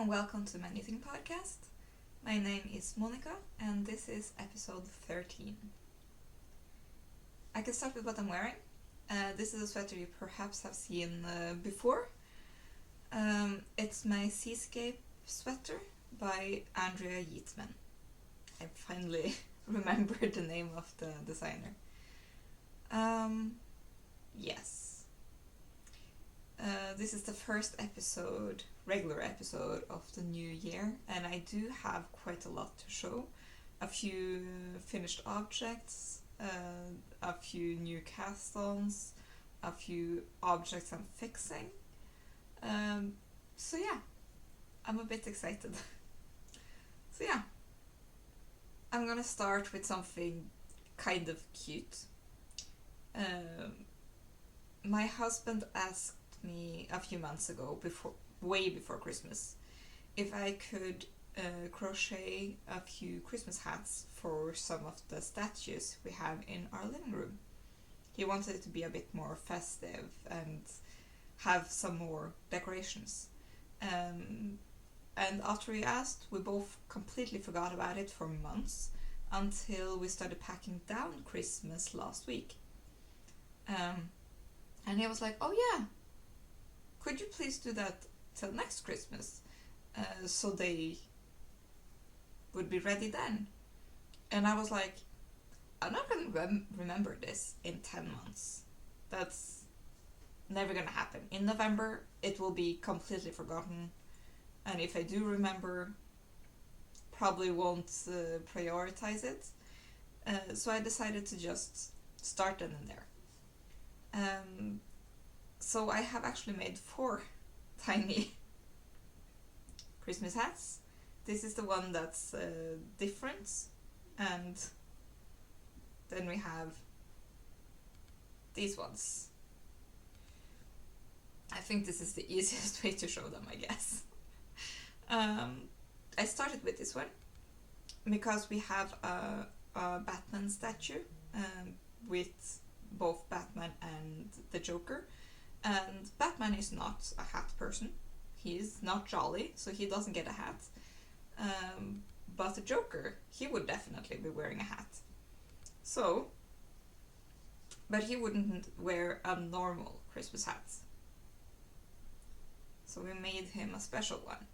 and welcome to my knitting podcast. My name is Monika and this is episode 13. I can start with what I'm wearing. This is a sweater you perhaps have seen before. It's my Seascape sweater by Andrea Yetman. I finally remembered the name of the designer. Yes. This is the first regular episode of the new year, and I do have quite a lot to show. A few finished objects, a few new cast-ons, a few objects I'm fixing. So yeah, I'm a bit excited. So yeah, I'm gonna start with something kind of cute. My husband asked me a few months ago, way before Christmas, if I could crochet a few Christmas hats for some of the statues we have in our living room. He wanted it to be a bit more festive and have some more decorations. And after he asked, we both completely forgot about it for months until we started packing down Christmas last week. And he was like, "Oh yeah, could you please do that till next Christmas, so they would be ready then?" And I was like, "I'm not going to remember this in 10 months. That's never going to happen. In November, it will be completely forgotten. And if I do remember, probably won't prioritize it." So I decided to just start then and there. So I have actually made 4 tiny Christmas hats. This is the one that's different, and then we have these ones. I think this is the easiest way to show them, I guess. I started with this one because we have a Batman statue with both Batman and the Joker. And Batman is not a hat person. He is not jolly, so he doesn't get a hat. But the Joker, he would definitely be wearing a hat. So, but he wouldn't wear a normal Christmas hat. So we made him a special one.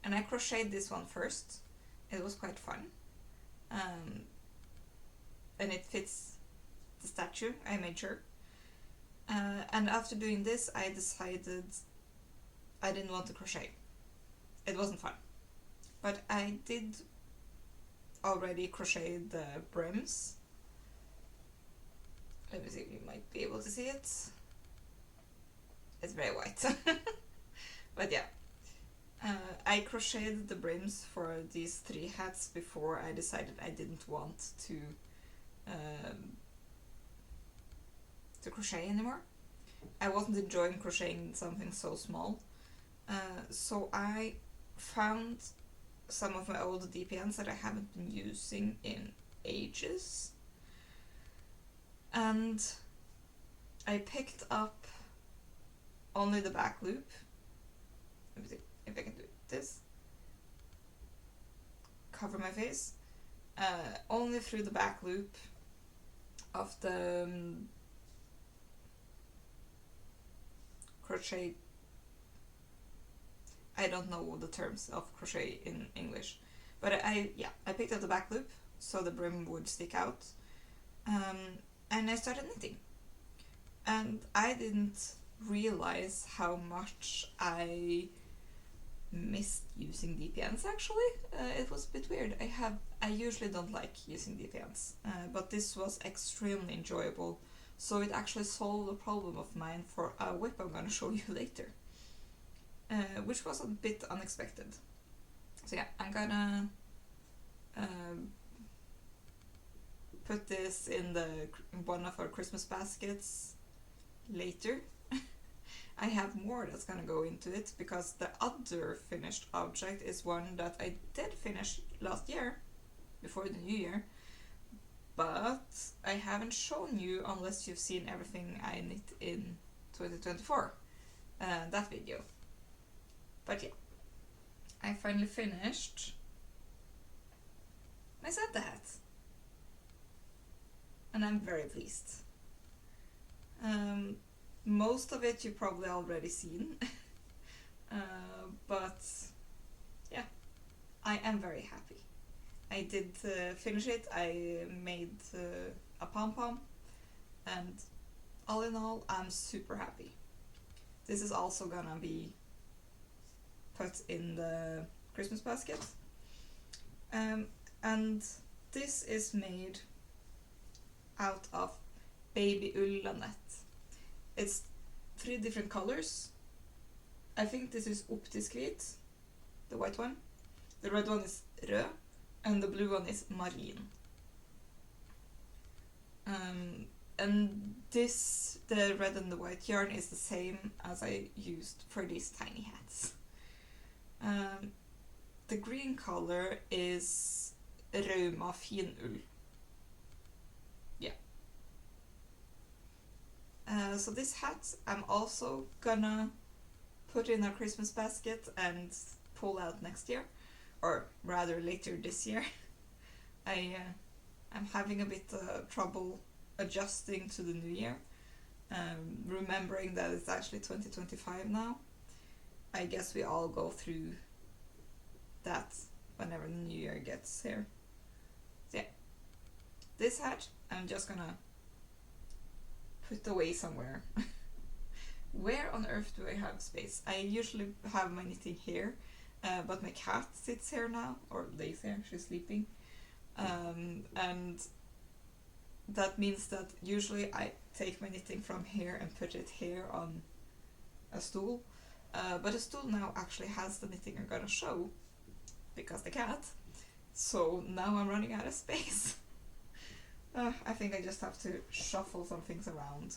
And I crocheted this one first. It was quite fun. And it fits the statue, I made sure. And after doing this, I decided I didn't want to crochet. It wasn't fun. But I did already crochet the brims. Let me see if you might be able to see it. It's very white. But yeah. I crocheted the brims for these 3 hats before I decided I didn't want to crochet anymore. I wasn't enjoying crocheting something so small. So I found some of my old DPNs that I haven't been using in ages. And I picked up only the back loop. Let me see if I can do this. Cover my face. Only through the back loop of the crochet. I don't know the terms of crochet in English, but I picked up the back loop so the brim would stick out, and I started knitting, and I didn't realize how much I missed using DPNs. Actually, it was a bit weird. I usually don't like using DPNs, but this was extremely enjoyable. So it actually solved a problem of mine for a whip I'm going to show you later, which was a bit unexpected. So yeah, I'm gonna put this in one of our Christmas baskets later. I have more that's gonna go into it because the other finished object is one that I did finish last year, before the new year, but I haven't shown you unless you've seen everything I knit in 2024, that video. But yeah, I finally finished my Santa hat. And I'm very pleased. Most of it you've probably already seen. But yeah, I am very happy. I did finish it. I made a pom-pom, and all in all, I'm super happy. This is also gonna be put in the Christmas basket. And this is made out of Babyull Lanett. It's 3 different colors. I think this is Optisk hvit, the white one. The red one is rød, and the blue one is marine. And this, the red and the white yarn, is the same as I used for these tiny hats. The green color is Rauma Finull. Yeah. So this hat I'm also gonna put in our Christmas basket and pull out next year, or rather later this year. I'm having a bit trouble adjusting to the new year, remembering that it's actually 2025 now. I guess we all go through that whenever the new year gets here. So yeah, this hat I'm just gonna put away somewhere. Where on earth do I have space? I usually have my knitting here, but my cat sits here now, or lays here, she's sleeping. And that means that usually I take my knitting from here and put it here on a stool. But the stool now actually has the knitting I'm gonna show, because the cat. So now I'm running out of space. I think I just have to shuffle some things around.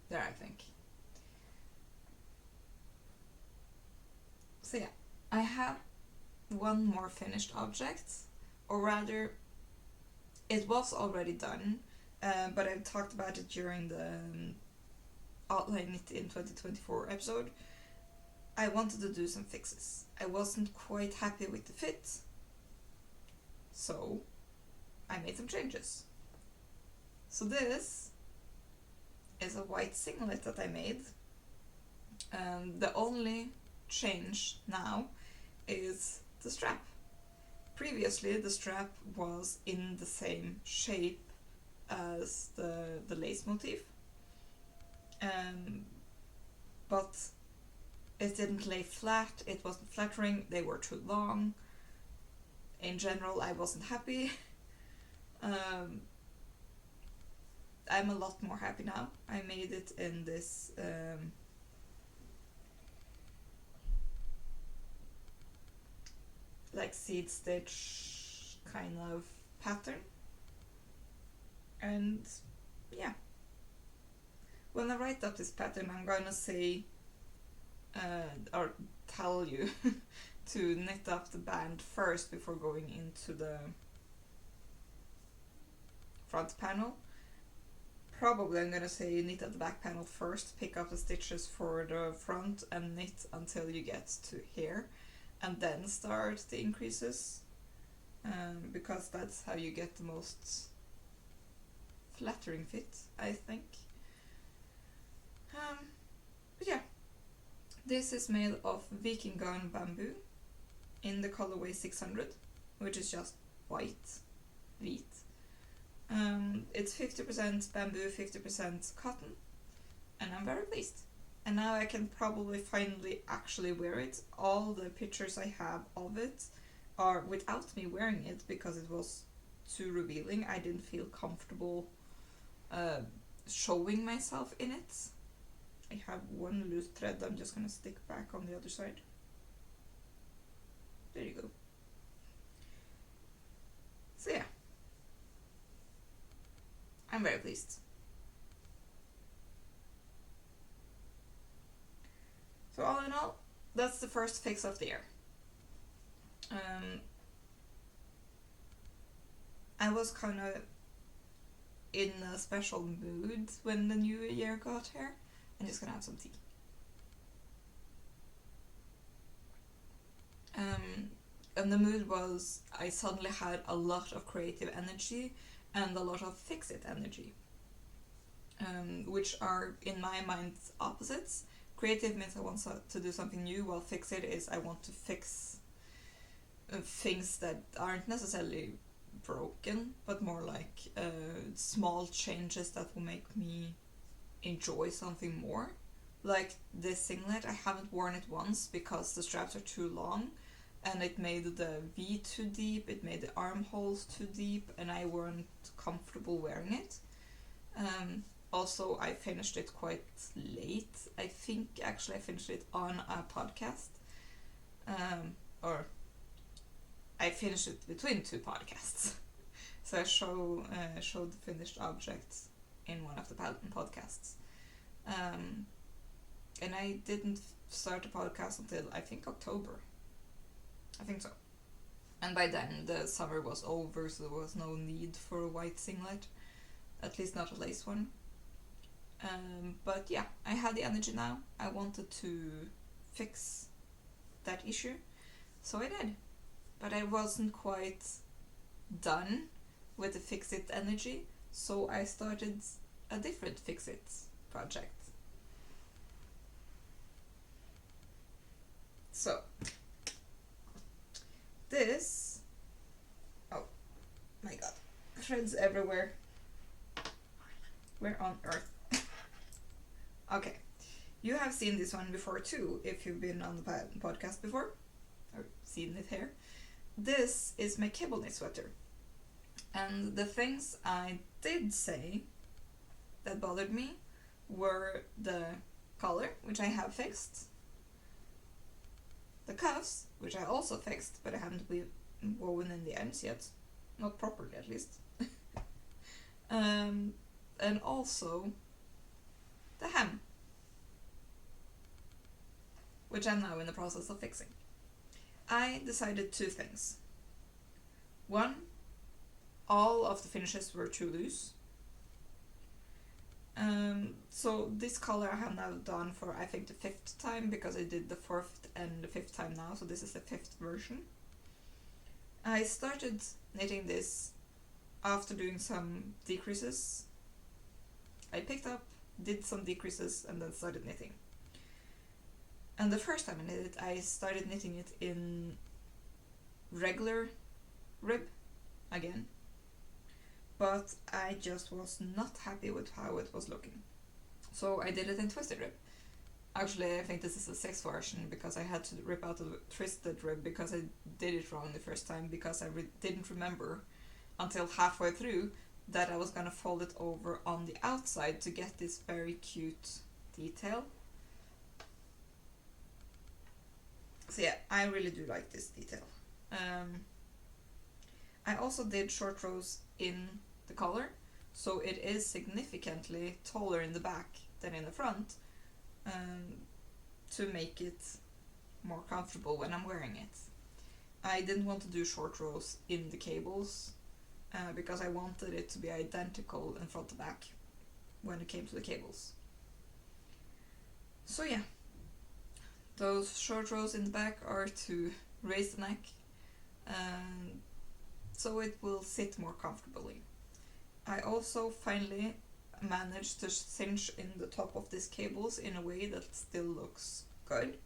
There, I think. So yeah, I have one more finished object, or rather, it was already done, but I've talked about it during the Outline Knit in 2024 episode. I wanted to do some fixes. I wasn't quite happy with the fit, so I made some changes. So this is a white singlet that I made. The only change now is the strap. Previously the strap was in the same shape as the lace motif, but it didn't lay flat, it wasn't flattering, they were too long. In general, I wasn't happy. I'm a lot more happy now. I made it in this like seed stitch kind of pattern, and yeah, when I write up this pattern I'm gonna say or tell you to knit up the band first before going into the front panel. Probably I'm gonna say knit at the back panel first, pick up the stitches for the front and knit until you get to here, and then start the increases, because that's how you get the most flattering fit, I think. But yeah, this is made of Viking Garn Bamboo in the colorway 600, which is just white, hvit. It's 50% bamboo, 50% cotton, and I'm very pleased. And now I can probably finally actually wear it. All the pictures I have of it are without me wearing it because it was too revealing. I didn't feel comfortable showing myself in it. I have one loose thread I'm just gonna stick back on the other side. There you go. So yeah, I'm very pleased. So all in all, that's the first fix of the year. I was kind of in a special mood when the new year got here. I'm just gonna have some tea. And the mood was I suddenly had a lot of creative energy and a lot of fix-it energy, which are in my mind opposites. Creative means I want to do something new, while fix-it is I want to fix things that aren't necessarily broken, but more like small changes that will make me enjoy something more. Like this singlet, I haven't worn it once because the straps are too long, and it made the V too deep, it made the armholes too deep, and I weren't comfortable wearing it. Also, I finished it quite late. I think actually I finished it on a podcast. Or I finished it between two podcasts. So I showed the finished object in one of the podcasts. And I didn't start a podcast until I think October. I think so. And by then the summer was over, so there was no need for a white singlet. At least not a lace one. But yeah, I had the energy now. I wanted to fix that issue. So I did. But I wasn't quite done with the fix-it energy, so I started a different fix-it project. So, this... Oh my god. Threads everywhere. Where on earth? Okay. You have seen this one before too, if you've been on the podcast before, or seen it here. This is my cable knit sweater. And the things I did say that bothered me were the collar, which I have fixed, the cuffs, which I also fixed, but I haven't woven in the ends yet. Not properly, at least. And also the hem, which I'm now in the process of fixing. I decided two things. One, all of the finishes were too loose. So this color I have now done for I think the 5th time, because I did the 4th and the 5th time now, so this is the 5th version. I started knitting this after doing some decreases. I picked up, did some decreases, and then started knitting. And the first time I knit it, I started knitting it in regular rib again, but I just was not happy with how it was looking. So I did it in twisted rib. Actually, I think this is the 6th version, because I had to rip out the twisted rib because I did it wrong the first time, because I didn't remember until halfway through that I was gonna fold it over on the outside to get this very cute detail. So yeah, I really do like this detail. I also did short rows in the collar, so it is significantly taller in the back than in the front, to make it more comfortable when I'm wearing it. I didn't want to do short rows in the cables, because I wanted it to be identical in front to back when it came to the cables. So yeah, those short rows in the back are to raise the neck, so it will sit more comfortably. I also finally managed to cinch in the top of these cables in a way that still looks good.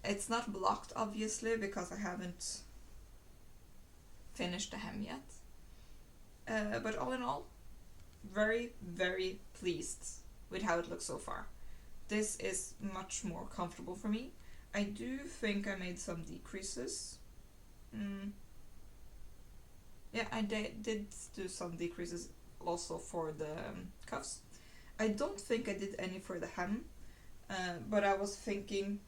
It's not blocked, obviously, because I haven't finished the hem yet. But all in all, very, very pleased with how it looks so far. This is much more comfortable for me. I do think I made some decreases. Yeah, I did do some decreases also for the cuffs. I don't think I did any for the hem, but I was thinking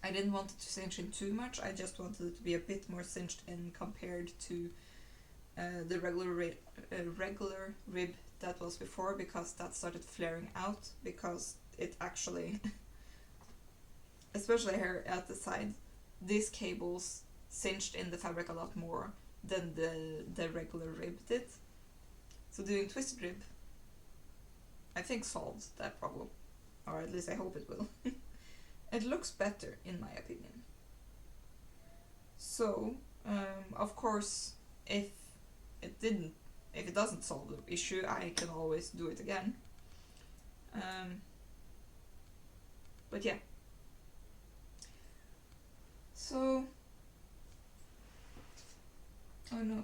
I didn't want it to cinch in too much. I just wanted it to be a bit more cinched in compared to the regular rib that was before, because that started flaring out, because it actually, especially here at the side, these cables cinched in the fabric a lot more than the regular rib did. So doing twisted rib, I think, solved that problem, or at least I hope it will. It looks better, in my opinion. So, of course, if if it doesn't solve the issue, I can always do it again. But yeah. So, oh no.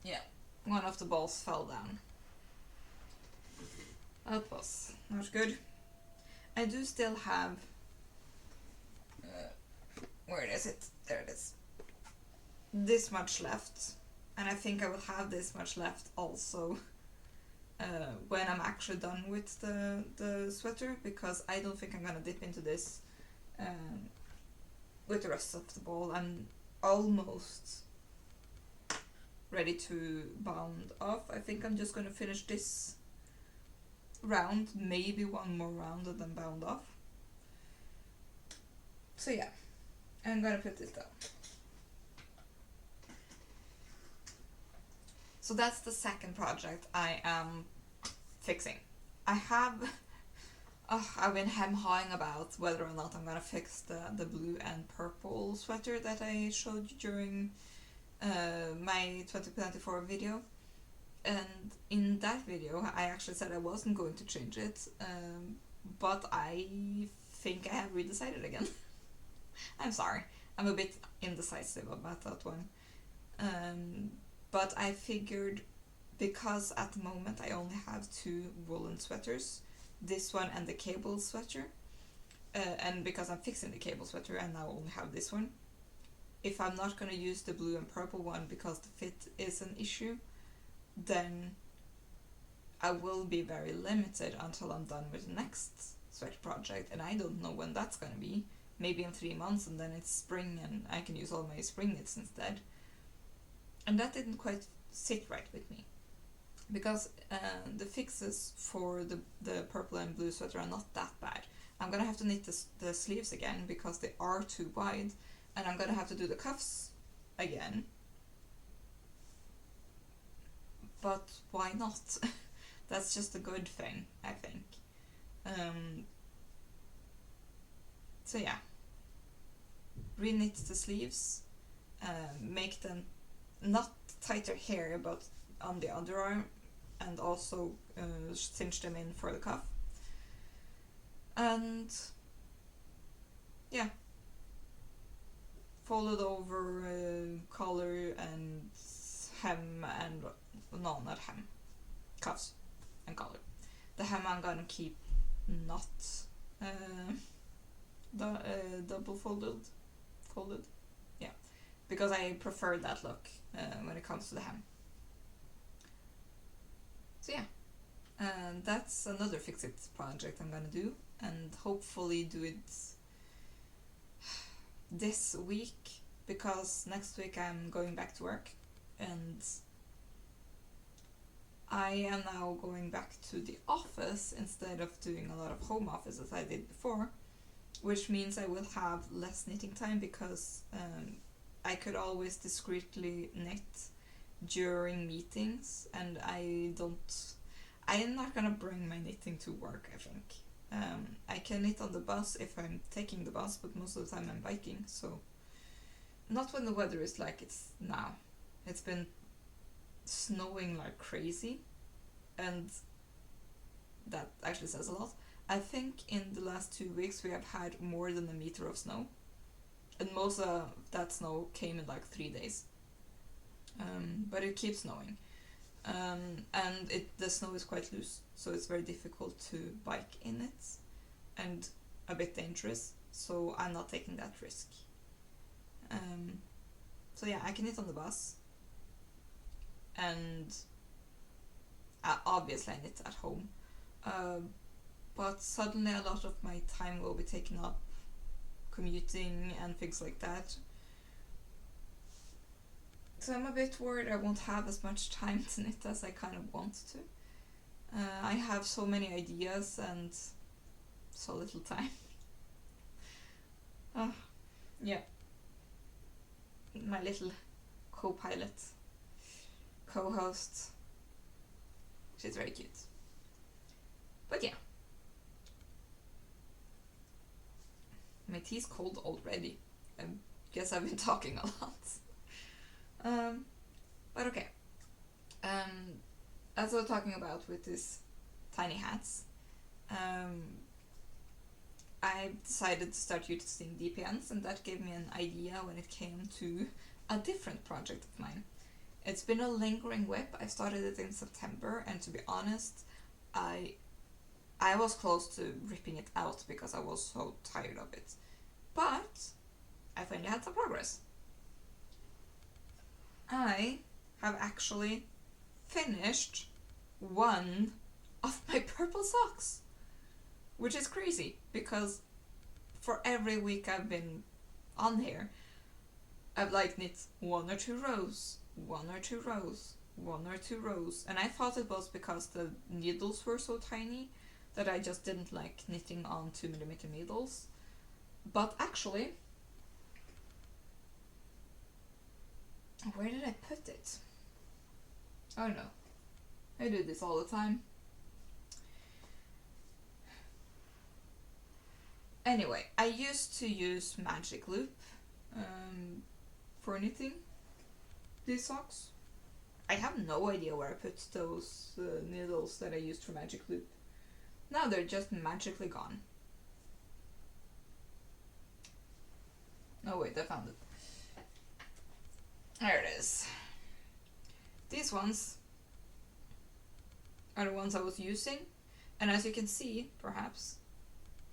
Yeah, one of the balls fell down. That was not good. I do still have, where is it? There it is. This much left, and I think I will have this much left also when I'm actually done with the sweater, because I don't think I'm gonna dip into this with the rest of the ball. I'm almost ready to bound off. I think I'm just gonna finish this round, maybe one more round and then bound off. So yeah, I'm gonna put this down. So that's the second project I am fixing. I've been hem-hawing about whether or not I'm gonna fix the blue and purple sweater that I showed you during my 2024 video. And in that video I actually said I wasn't going to change it, but I think I have redecided again. I'm sorry, I'm a bit indecisive about that one. But I figured, because at the moment I only have 2 woolen sweaters, this one and the cable sweater, and because I'm fixing the cable sweater and now only have this one, if I'm not going to use the blue and purple one because the fit is an issue, then I will be very limited until I'm done with the next sweater project, and I don't know when that's going to be. Maybe in 3 months, and then it's spring and I can use all my spring knits instead. And that didn't quite sit right with me, because the fixes for the purple and blue sweater are not that bad. I'm gonna have to knit the sleeves again because they are too wide, and I'm gonna have to do the cuffs again. But why not? That's just a good thing, I think. So yeah, re-knit the sleeves, make them not tighter here but on the underarm, and also cinch them in for the cuff. And yeah, folded over collar and hem, and no, not hem, cuffs and collar. The hem I'm gonna keep not double folded, yeah, because I prefer that look when it comes to the hem. So yeah, and that's another fix-it project I'm gonna do, and hopefully do it this week, because next week I'm going back to work, and I am now going back to the office instead of doing a lot of home office as I did before, which means I will have less knitting time, because I could always discreetly knit during meetings, and I'm not gonna bring my knitting to work, I think. I can knit on the bus if I'm taking the bus, but most of the time I'm biking, so not when the weather is like it's now. It's been snowing like crazy, and that actually says a lot. I think in the last 2 weeks we have had more than a meter of snow, and most of that snow came in like 3 days. But it keeps snowing, and the snow is quite loose, so it's very difficult to bike in it, and a bit dangerous, so I'm not taking that risk. So yeah, I can knit on the bus, and obviously I knit at home, but suddenly a lot of my time will be taken up commuting and things like that. So I'm a bit worried I won't have as much time to knit as I kind of want to. I have so many ideas and so little time. Yeah. My little co-pilot, co-host. She's very cute. But yeah. My tea's cold already. I guess I've been talking a lot. But okay. As I was talking about with these tiny hats, I decided to start using DPNs, and that gave me an idea when it came to a different project of mine. It's been a lingering whip. I started it in September, and to be honest, I was close to ripping it out because I was so tired of it. But I finally had some progress. I have actually finished one of my purple socks, which is crazy because for every week I've been on here, I've like knit 1 or 2 rows, 1 or 2 rows, 1 or 2 rows, and I thought it was because the needles were so tiny that I just didn't like knitting on 2mm needles. But actually, where did I put it? Oh no, I do this all the time. Anyway, I used to use magic loop for knitting these socks. I have no idea where I put those needles that I used for magic loop. Now they're just magically gone. Oh wait, I found it. There it is. These ones are the ones I was using, and as you can see, perhaps,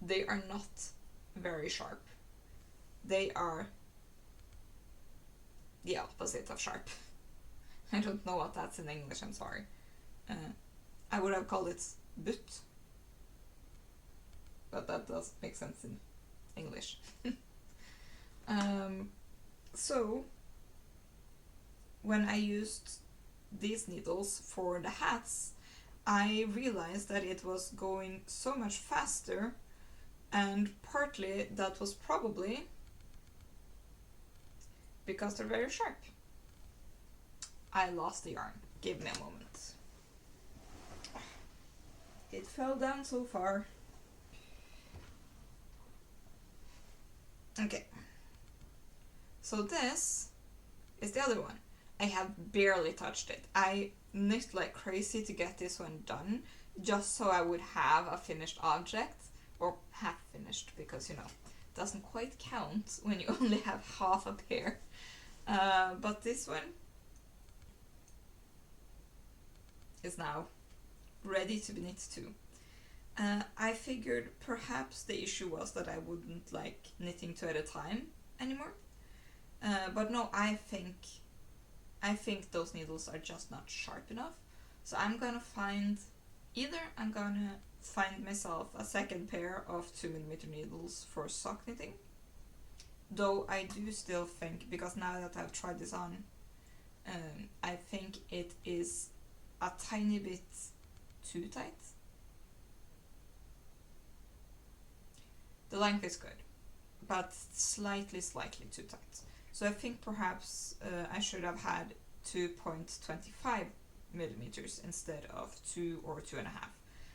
they are not very sharp. They are the opposite of sharp. I don't know what that's in English, I'm sorry. I would have called it butt, but that does make sense in English. So, when I used these needles for the hats, I realized that it was going so much faster, and partly that was probably because they're very sharp. I lost the yarn. Give me a moment. It fell down so far. Okay. So this is the other one. I have barely touched it. I knit like crazy to get this one done, just so I would have a finished object, or half finished, because you know, it doesn't quite count when you only have half a pair. But this one is now ready to be knit too. I figured perhaps the issue was that I wouldn't like knitting 2 at a time anymore. But no, I think those needles are just not sharp enough. So I'm gonna find myself a second pair of 2mm needles for sock knitting. Though I do still think, because now that I've tried this on, I think it is a tiny bit too tight. The length is good, but slightly too tight. So I think perhaps I should have had 2.25mm instead of 2 or 2.5,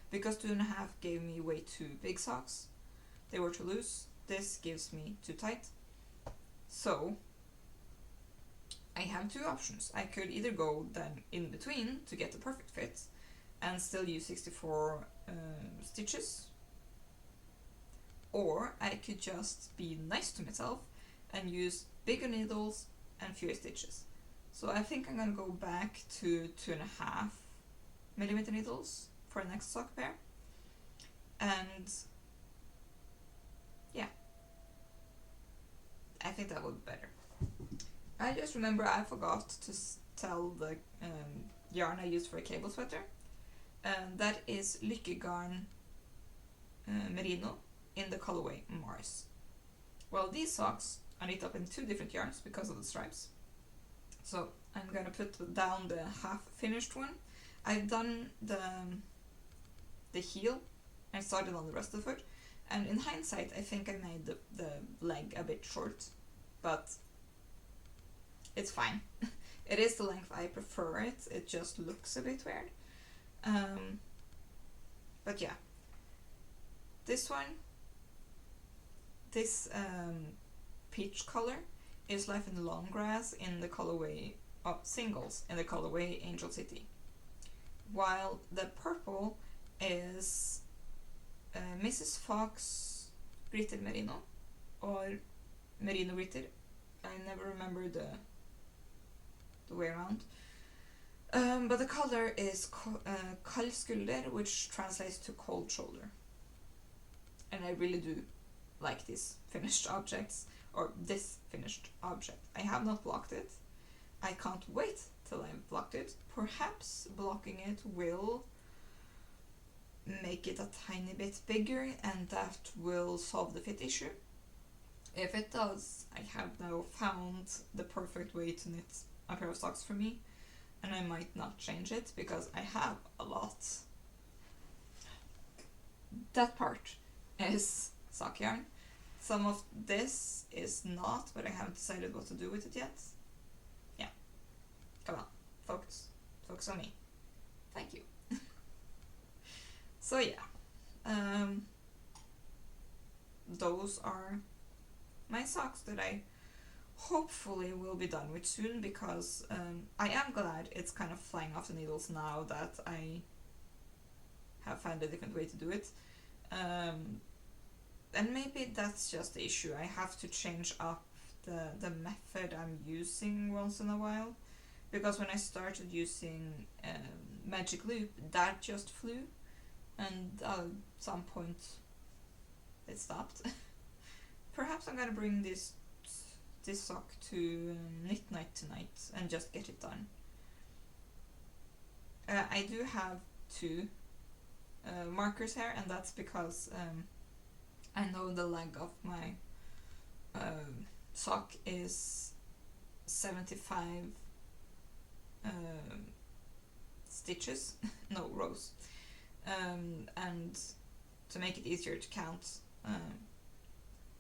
because 2.5 gave me way too big socks. They were too loose. This gives me too tight. So I have 2 options. I could either go then in between to get the perfect fit and still use 64 stitches, or I could just be nice to myself and use bigger needles and fewer stitches. So I think I'm gonna go back to 2.5mm needles for the next sock pair, and yeah, I think that would be better. I just remember I forgot to tell the yarn I used for a cable sweater, and that is strikkegarn merino in the colorway Mars. Well, these socks are knit up in 2 different yarns because of the stripes. So I'm gonna put down the half finished one. I've done the heel. I started on the rest of the foot, and in hindsight I think I made the leg a bit short, but it's fine. It is the length I prefer it. It just looks a bit weird. But yeah, this one this peach color is left in the long grass in the colorway of singles in the colorway Angel City, while the purple is Mrs. Fox Glitter Merino or Merino Glitter. I never remember the way around. But the color is Kald Skulder, which translates to cold shoulder. And I really do like these finished objects, or this finished object. I have not blocked it. I can't wait till I've blocked it. Perhaps blocking it will make it a tiny bit bigger, and that will solve the fit issue. If it does, I have now found the perfect way to knit a pair of socks for me, and I might not change it because I have a lot. That part is sock yarn. Some of this is not, but I haven't decided what to do with it yet. Yeah. Come on. Focus. Focus on me. Thank you. So yeah. Those are my socks that I hopefully will be done with soon, because I am glad it's kind of flying off the needles now that I have found a different way to do it. And maybe that's just the issue. I have to change up the method I'm using once in a while, because when I started using Magic Loop, that just flew, and at some point it stopped. Perhaps I'm gonna bring this sock to Knit Night tonight and just get it done. I do have two markers here, and that's because I know the leg of my sock is 75 stitches, no, rows, and to make it easier to count,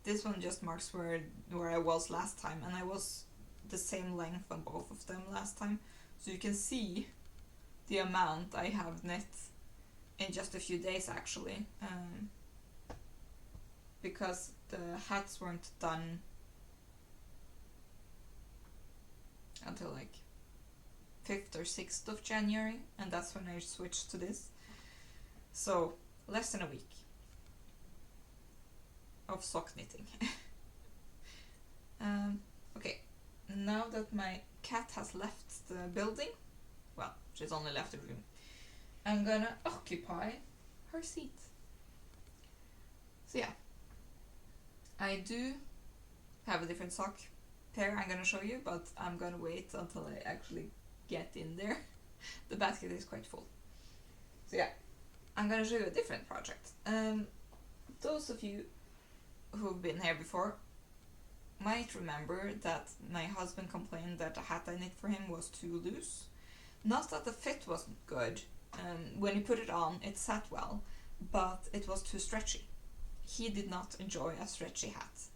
this one just marks where I was last time, and I was the same length on both of them last time, so you can see the amount I have knit in just a few days actually, because the hats weren't done until like 5th or 6th of January, and that's when I switched to this. So less than a week of sock knitting. Okay, now that my cat has left the building, well, she's only left the room, I'm gonna occupy her seat. So yeah, I do have a different sock pair I'm gonna show you, but I'm gonna wait until I actually get in there. The basket is quite full. So yeah, I'm gonna show you a different project. Those of you who've been here before might remember that my husband complained that the hat I knit for him was too loose. Not that the fit wasn't good. When he put it on, it sat well, but it was too stretchy. He did not enjoy a stretchy hat.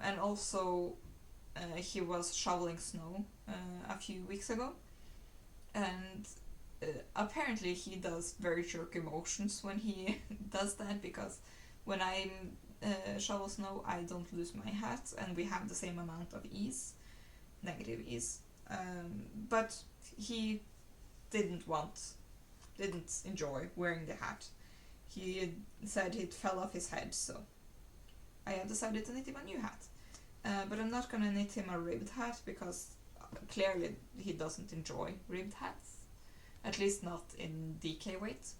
And also, he was shoveling snow a few weeks ago, and apparently he does very jerky motions when he does that, because when I shovel snow, I don't lose my hat, and we have the same amount of ease, negative ease. But he didn't enjoy wearing the hat. He said it fell off his head, so I have decided to knit him a new hat. But I'm not gonna knit him a ribbed hat, because clearly he doesn't enjoy ribbed hats, at least not in DK weight.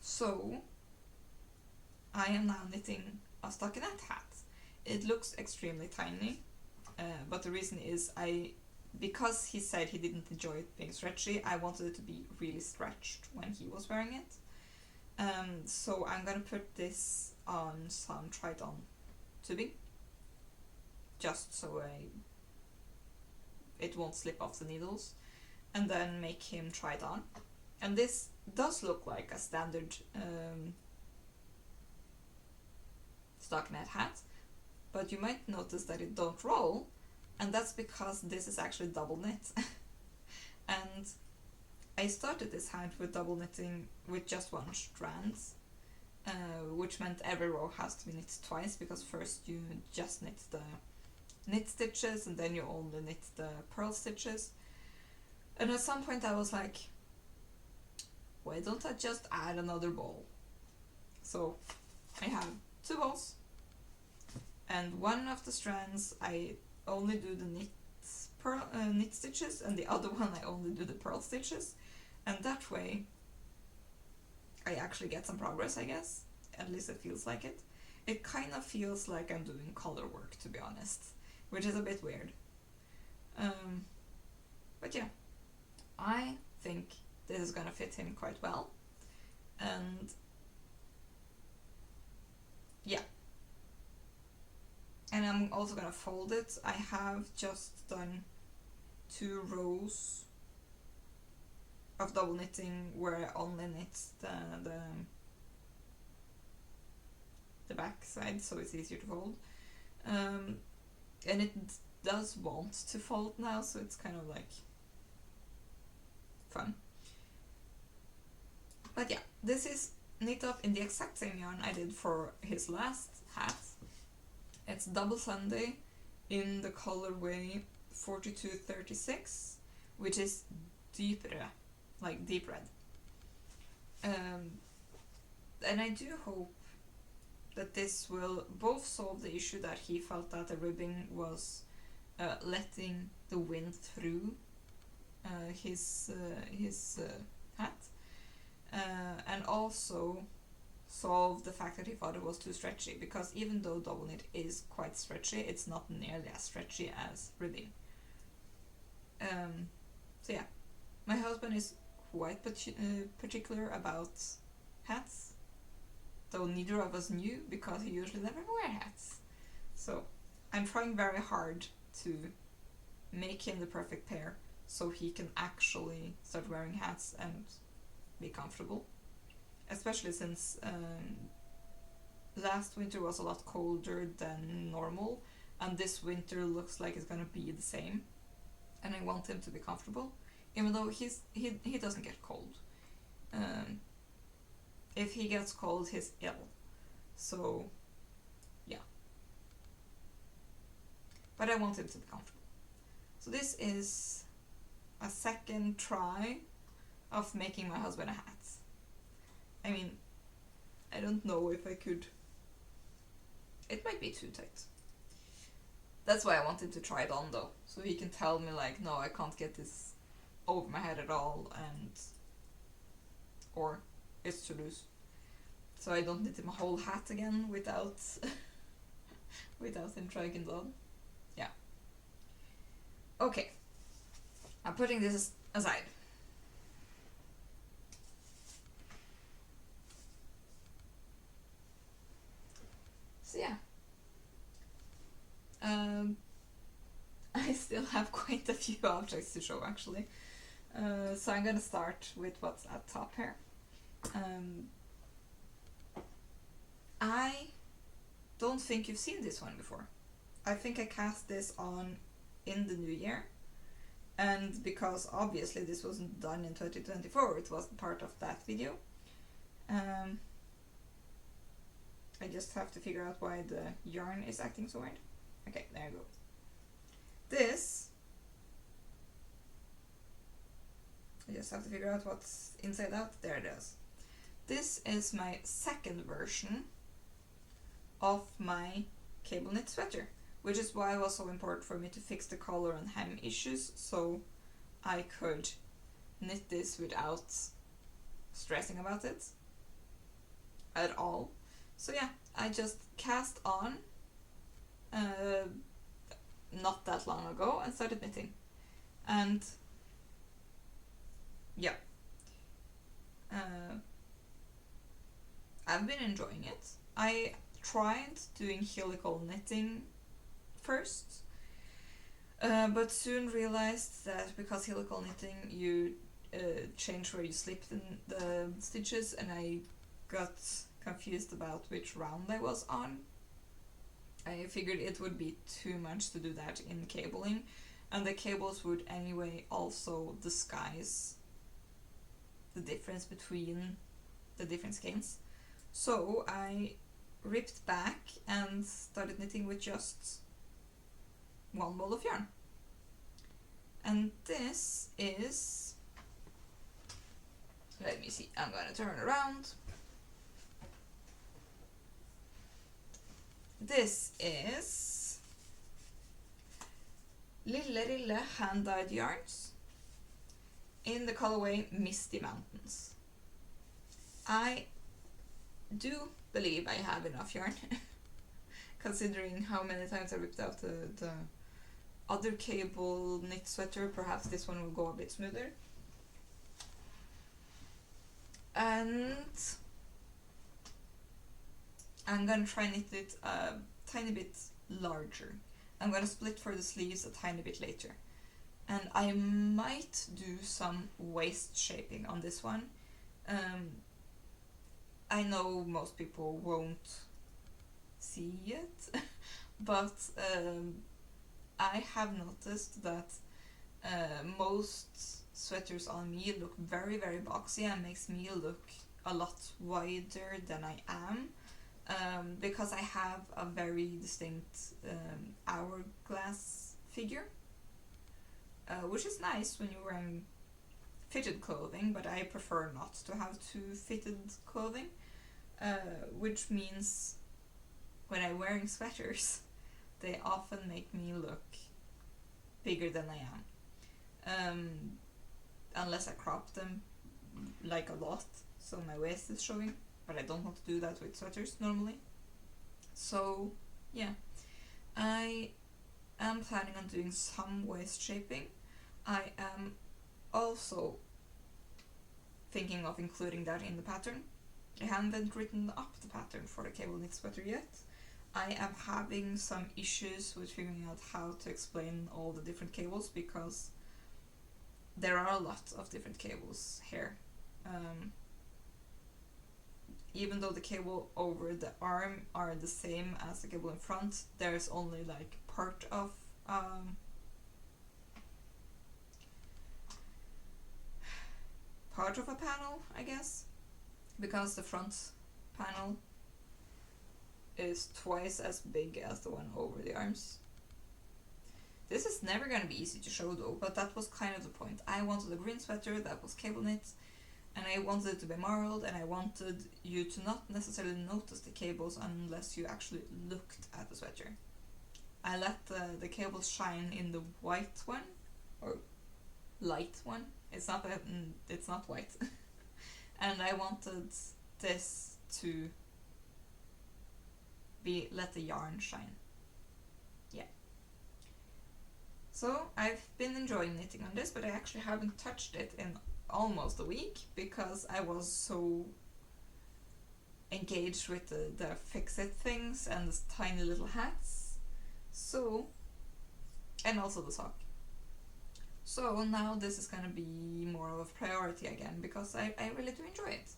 So I am now knitting a stockinette hat. It looks extremely tiny, but the reason is because he said he didn't enjoy it being stretchy, I wanted it to be really stretched when he was wearing it. So I'm gonna put this on some tried-on tubing, just so it won't slip off the needles, and then make him try it on. And this does look like a standard stockinette hat, but you might notice that it don't roll, and that's because this is actually double knit. And I started this hat with double knitting with just one strand, which meant every row has to be knit twice, because first you just knit the knit stitches and then you only knit the purl stitches. And at some point I was like, why don't I just add another ball? So I have 2 balls, and one of the strands I only do the knit stitches, and the other one I only do the purl stitches, and that way I actually get some progress, I guess. At least it feels like it. It kind of feels like I'm doing color work, to be honest, which is a bit weird. But yeah, I think this is gonna fit him quite well, and yeah. And I'm also gonna fold it. I have just done 2 rows of double knitting where I only knit the back side, so it's easier to fold. And it does want to fold now, so it's kind of like fun. But yeah, this is knit up in the exact same yarn I did for his last hat. It's double Sunday in the colorway 4236, which is deep red, like deep red. And I do hope that this will both solve the issue that he felt that the ribbing was letting the wind through his hat, and also solve the fact that he thought it was too stretchy, because even though double knit is quite stretchy, it's not nearly as stretchy as ribbing. So yeah, my husband is quite particular about hats, though neither of us knew, because he usually never wears hats. So I'm trying very hard to make him the perfect pair so he can actually start wearing hats and be comfortable. Especially since last winter was a lot colder than normal, and this winter looks like it's gonna be the same. And I want him to be comfortable, even though he doesn't get cold. If he gets cold, he's ill. So yeah. But I want him to be comfortable. So this is a second try of making my husband a hat. I mean, I don't know if I could. It might be too tight. That's why I wanted to try it on though, so he can tell me like, no, I can't get this over my head at all, and or it's too loose. So I don't knit him a whole hat again without without him trying it on. Yeah. Okay. I'm putting this aside. So yeah. I still have quite a few objects to show actually. So I'm gonna start with what's at top here. I don't think you've seen this one before. I think I cast this on in the new year, and because obviously this wasn't done in 2024, it wasn't part of that video. I just have to figure out why the yarn is acting so weird. Okay, there you go. This, I just have to figure out what's inside out. There it is. This is my second version of my cable knit sweater, which is why it was so important for me to fix the collar and hem issues, so I could knit this without stressing about it at all. So yeah, I just cast on not that long ago and started knitting, and yeah, I've been enjoying it. I tried doing helical knitting first, but soon realized that because helical knitting you change where you slip the stitches, and I got confused about which round I was on. I figured it would be too much to do that in cabling, and the cables would anyway also disguise the difference between the different skeins. So I ripped back and started knitting with just one ball of yarn. And this is, let me see, I'm gonna turn around. This is Lille Rille hand-dyed yarns in the colorway Misty Mountains. I do believe I have enough yarn, considering how many times I ripped out the other cable knit sweater. Perhaps this one will go a bit smoother. And I'm gonna try knit it a tiny bit larger. I'm gonna split for the sleeves a tiny bit later. And I might do some waist shaping on this one. I know most people won't see it, but I have noticed that most sweaters on me look very, very boxy and makes me look a lot wider than I am, because I have a very distinct hourglass figure, which is nice when you're wearing fitted clothing, but I prefer not to have too fitted clothing, which means when I'm wearing sweaters, they often make me look bigger than I am, unless I crop them like a lot, so my waist is showing, but I don't want to do that with sweaters normally. So yeah, I am planning on doing some waist shaping. I am also thinking of including that in the pattern. I haven't written up the pattern for the cable knit sweater yet. I am having some issues with figuring out how to explain all the different cables, because there are a lot of different cables here. Even though the cable over the arm are the same as the cable in front, there's only like part of a panel, I guess, because the front panel is twice as big as the one over the arms. This is never going to be easy to show though, but that was kind of the point. I wanted a green sweater that was cable knit, and I wanted it to be marled, and I wanted you to not necessarily notice the cables unless you actually looked at the sweater. I let the cables shine in the white one, or light one. It's not white. And I wanted this to be let the yarn shine. Yeah. So I've been enjoying knitting on this, but I actually haven't touched it in almost a week because I was so engaged with the fix-it things and the tiny little hats. So, and also the sock. So now this is gonna be more of a priority again, because I really do enjoy it.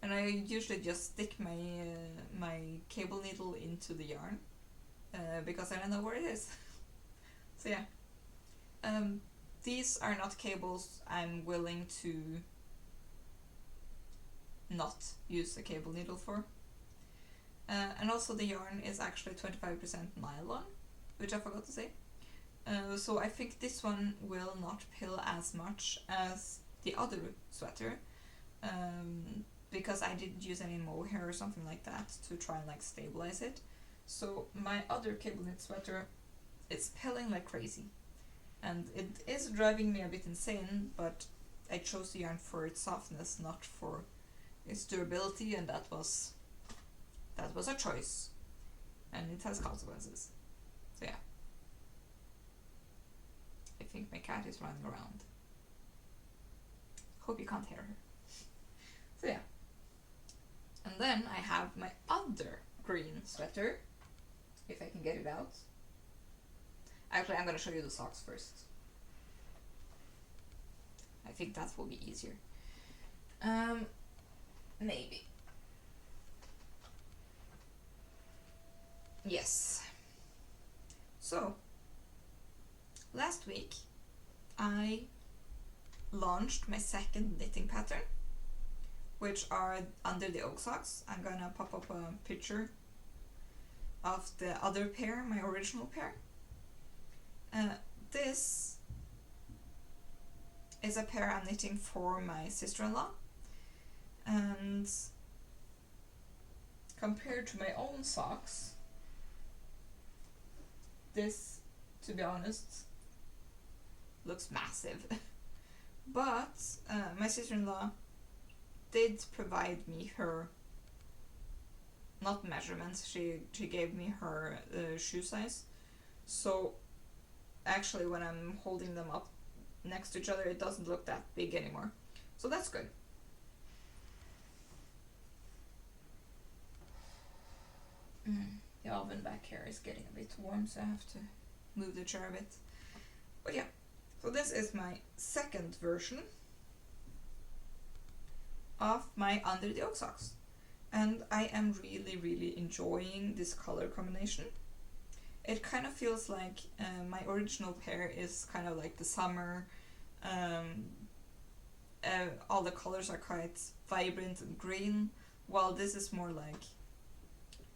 And I usually just stick my cable needle into the yarn, because I don't know where it is. So yeah. These are not cables I'm willing to not use a cable needle for. And also the yarn is actually 25% nylon, which I forgot to say. So I think this one will not pill as much as the other sweater, because I didn't use any mohair or something like that to try and like stabilize it. So my other cable knit sweater is pilling like crazy, and it is driving me a bit insane, but I chose the yarn for its softness, not for its durability, and that was a choice, and it has consequences. So yeah. I think my cat is running around. Hope you can't hear her. So yeah. And then I have my other green sweater, if I can get it out. Actually, I'm gonna show you the socks first. I think that will be easier. Maybe. Yes. So, last week I launched my second knitting pattern, which are under the oak socks. I'm gonna pop up a picture of the other pair, my original pair. This is a pair I'm knitting for my sister-in-law, and compared to my own socks, this, to be honest, looks massive. But my sister-in-law did provide me her, not measurements, she gave me her shoe size. So actually when I'm holding them up next to each other, it doesn't look that big anymore. So that's good. The oven back here is getting a bit warm, so I have to move the chair a bit. But yeah, so this is my second version of my under the oak socks. And I am really enjoying this color combination. It kind of feels like my original pair is kind of like the summer. All the colors are quite vibrant and green, while this is more like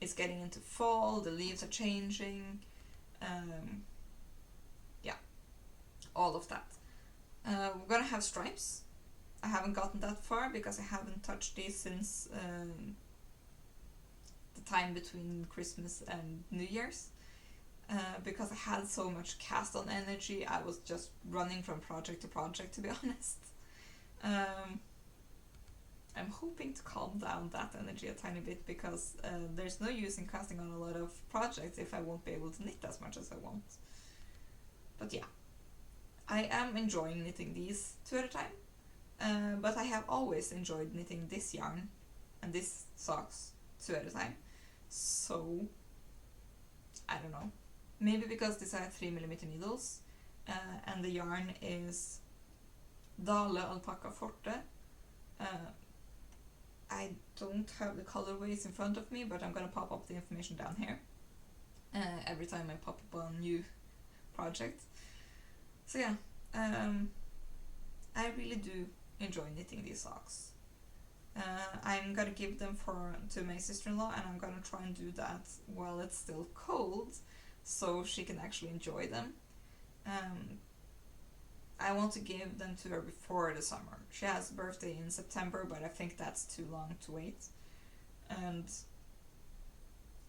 it's getting into fall, the leaves are changing, yeah, all of that. We're gonna have stripes. I haven't gotten that far because I haven't touched these since the time between Christmas and New Year's. Because I had so much cast on energy, I was just running from project to project, to be honest. I'm hoping to calm down that energy a tiny bit, because there's no use in casting on a lot of projects if I won't be able to knit as much as I want. But yeah, I am enjoying knitting these 2 at a time, but I have always enjoyed knitting this yarn and this socks 2 at a time. So I don't know, maybe because these are 3mm needles, and the yarn is Dale Alpaca Forte. I don't have the colorways in front of me, but I'm gonna pop up the information down here every time I pop up a new project. So yeah, I really do enjoy knitting these socks. I'm gonna give them to my sister-in-law, and I'm gonna try and do that while it's still cold, so she can actually enjoy them. I want to give them to her before the summer. She has a birthday in September, but I think that's too long to wait. And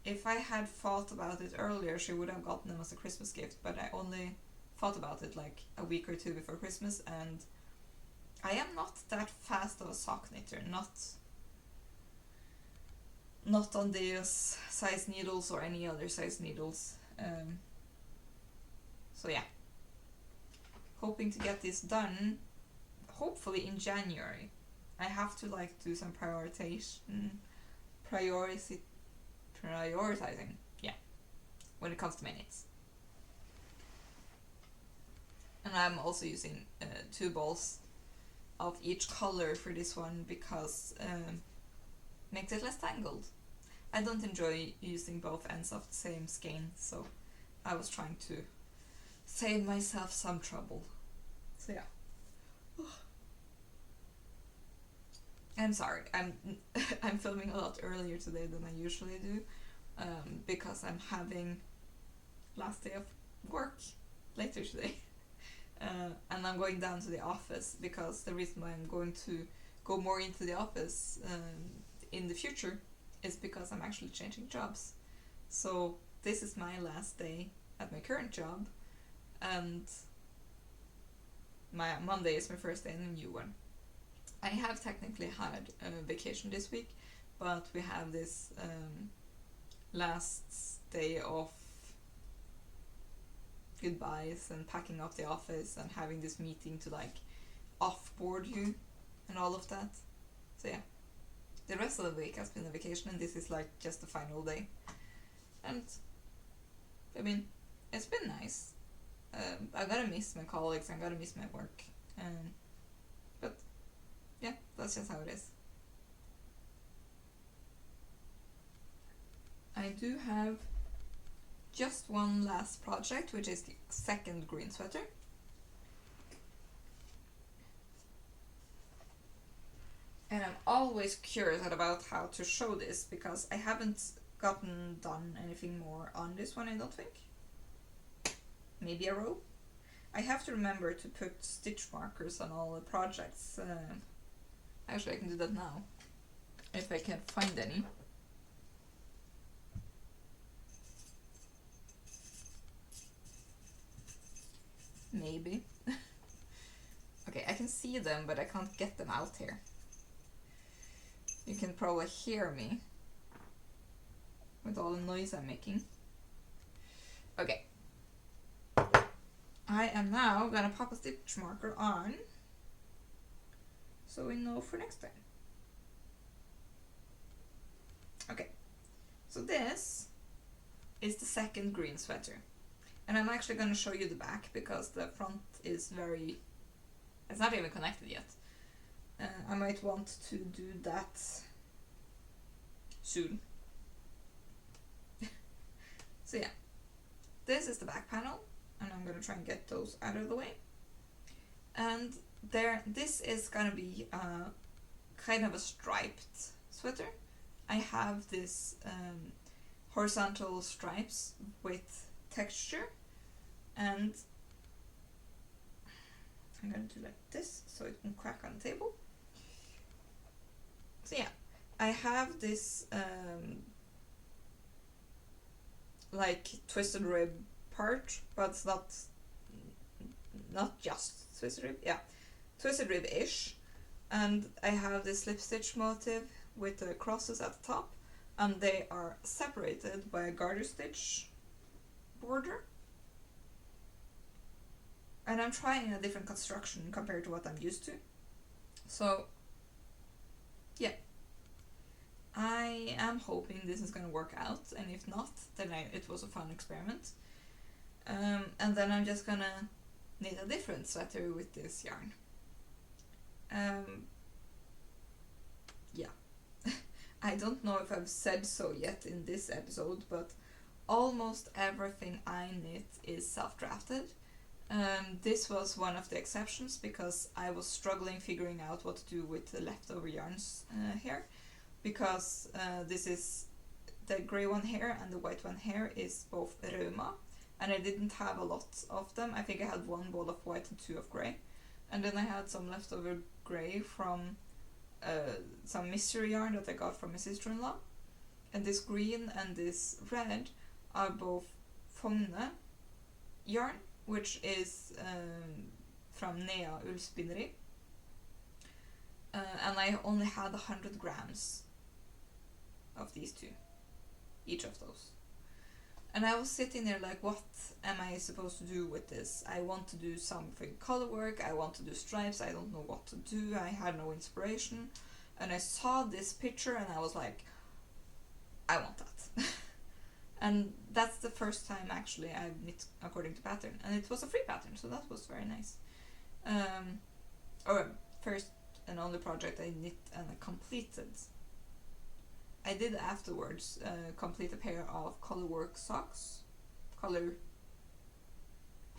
if I had thought about it earlier, she would have gotten them as a Christmas gift, but I only thought about it like a week or 2 before Christmas, and I am not that fast of a sock knitter, not on these size needles or any other size needles. So yeah, hoping to get this done hopefully in January. I have to like do some prioritizing, yeah, when it comes to my knits. And I'm also using 2 balls of each color for this one, because makes it less tangled. I don't enjoy using both ends of the same skein, so I was trying to save myself some trouble. So yeah. I'm sorry, I'm filming a lot earlier today than I usually do, because I'm having last day of work later today. And I'm going down to the office, because the reason why I'm going to go more into the office in the future is because I'm actually changing jobs. So this is my last day at my current job, and my Monday is my first day in a new one. I have technically had a vacation this week, but we have this last day of goodbyes and packing up the office and having this meeting to like offboard you and all of that. So yeah, the rest of the week has been a vacation, and this is like just the final day. And I mean, it's been nice. I'm gonna miss my colleagues, I'm gonna miss my work, but yeah, that's just how it is. I do have just one last project, which is the second green sweater. And I'm always curious about how to show this because I haven't done anything more on this one, I don't think. Maybe a row. I have to remember to put stitch markers on all the projects. Actually, I can do that now, if I can find any. Maybe. Okay, I can see them, but I can't get them out here. You can probably hear me with all the noise I'm making. Okay. I am now gonna pop a stitch marker on so we know for next time. Okay, so this is the second green sweater. And I'm actually gonna show you the back because the front is it's not even connected yet. I might want to do that soon. So yeah, this is the back panel, and I'm gonna try and get those out of the way. And this is gonna be kind of a striped sweater. I have this horizontal stripes with texture, and I'm gonna do like this so it won't crack on the table. So yeah, I have this like twisted rib part, but it's not just twisted rib, yeah, twisted rib-ish. And I have this slip stitch motif with the crosses at the top, and they are separated by a garter stitch border. And I'm trying a different construction compared to what I'm used to. So yeah, I am hoping this is gonna work out, and if not, then it was a fun experiment. And then I'm just gonna knit a different sweater with this yarn. Yeah. I don't know if I've said so yet in this episode, but almost everything I knit is self-drafted. This was one of the exceptions because I was struggling figuring out what to do with the leftover yarns here, because this is the grey one here and the white one here is both Rauma, and I didn't have a lot of them. I think I had one ball of white and 2 of grey, and then I had some leftover grey from some mystery yarn that I got from my sister-in-law, and this green and this red are both Fongen yarn, which is from natur ullspinneri, and I only had 100 grams of these two, each of those. And I was sitting there like, what am I supposed to do with this? I want to do something color work, I want to do stripes, I don't know what to do, I had no inspiration. And I saw this picture and I was like, I want that. And that's the first time actually I knit according to pattern, and it was a free pattern, so that was very nice. Or first and only project I knit and I completed. I did afterwards complete a pair of Colorwork socks, color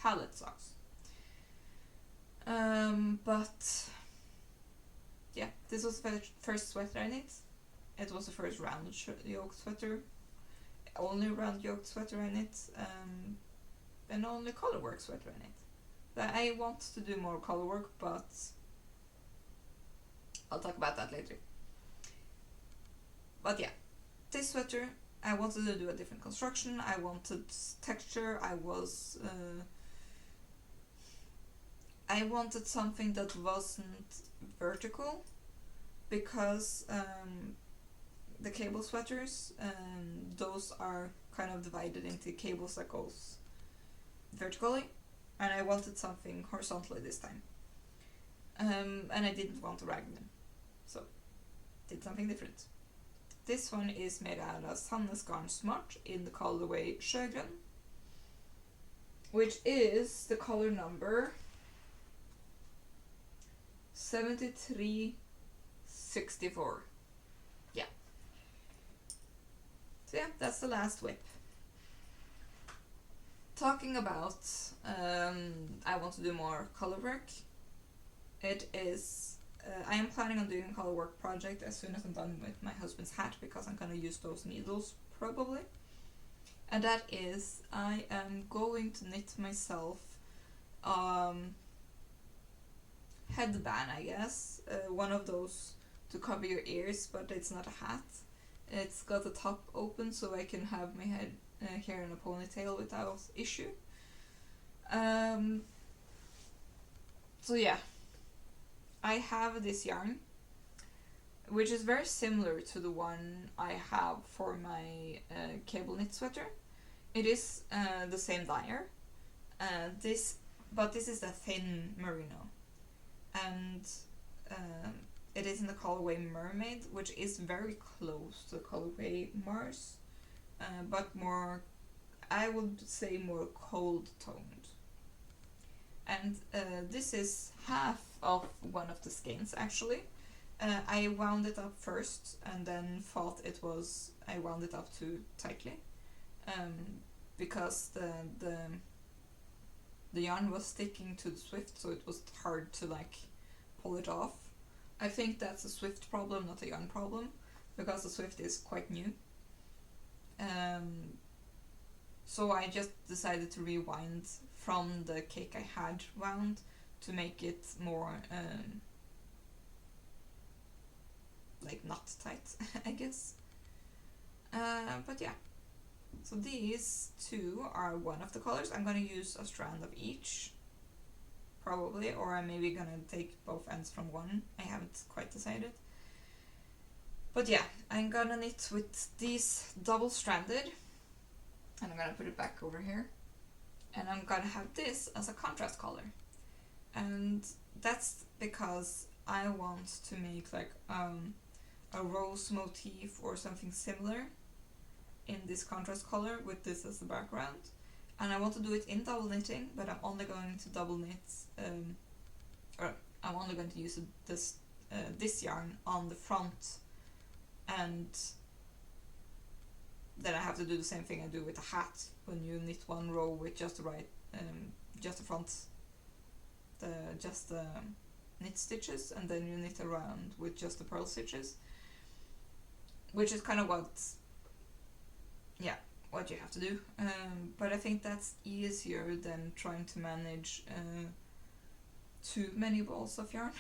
palette socks. But yeah, this was the first sweater I knit. It was the first round yoke sweater. Only round yoke sweater I knit, and only colorwork sweater I knit. I want to do more colorwork, but I'll talk about that later. But yeah, this sweater, I wanted to do a different construction, I wanted texture, I wanted something that wasn't vertical, because the cable sweaters, those are kind of divided into cables that goes vertically, and I wanted something horizontally this time. And I didn't want to rag them, so did something different. This one is made out of Sandnes Garn Smart in the colorway Sjøgrønn, which is the color number 7364. Yeah. So yeah, that's the last whip. Talking about I want to do more color work. It is I am planning on doing a colorwork project as soon as I'm done with my husband's hat, because I'm gonna use those needles probably. And that is, I am going to knit myself headband, I guess, one of those to cover your ears, but it's not a hat. It's got the top open so I can have my head hair in a ponytail without issue. So yeah, I have this yarn, which is very similar to the one I have for my cable knit sweater. It is the same dyer, but this is a thin merino, and it is in the colorway Mermaid, which is very close to the colorway Mars, but more, I would say, more cold toned. And this is half of one of the skeins actually. I wound it up first and then thought I wound it up too tightly, because the yarn was sticking to the Swift, so it was hard to like pull it off. I think that's a Swift problem, not a yarn problem, because the Swift is quite new. So I just decided to rewind from the cake I had wound to make it more like not tight, I guess. But yeah, so these two are one of the colors. I'm gonna use a strand of each, probably, or I'm maybe gonna take both ends from one. I haven't quite decided. But yeah, I'm gonna knit with these double-stranded, and I'm gonna put it back over here, and I'm gonna have this as a contrast color. And that's because I want to make like a rose motif or something similar in this contrast color with this as the background. And I want to do it in double knitting, but I'm only going to double knit, or I'm only going to use this yarn on the front, and then I have to do the same thing I do with a hat when you knit one row with just the right, just the front, just the knit stitches, and then you knit around with just the purl stitches, which is kind of what you have to do. But I think that's easier than trying to manage too many balls of yarn.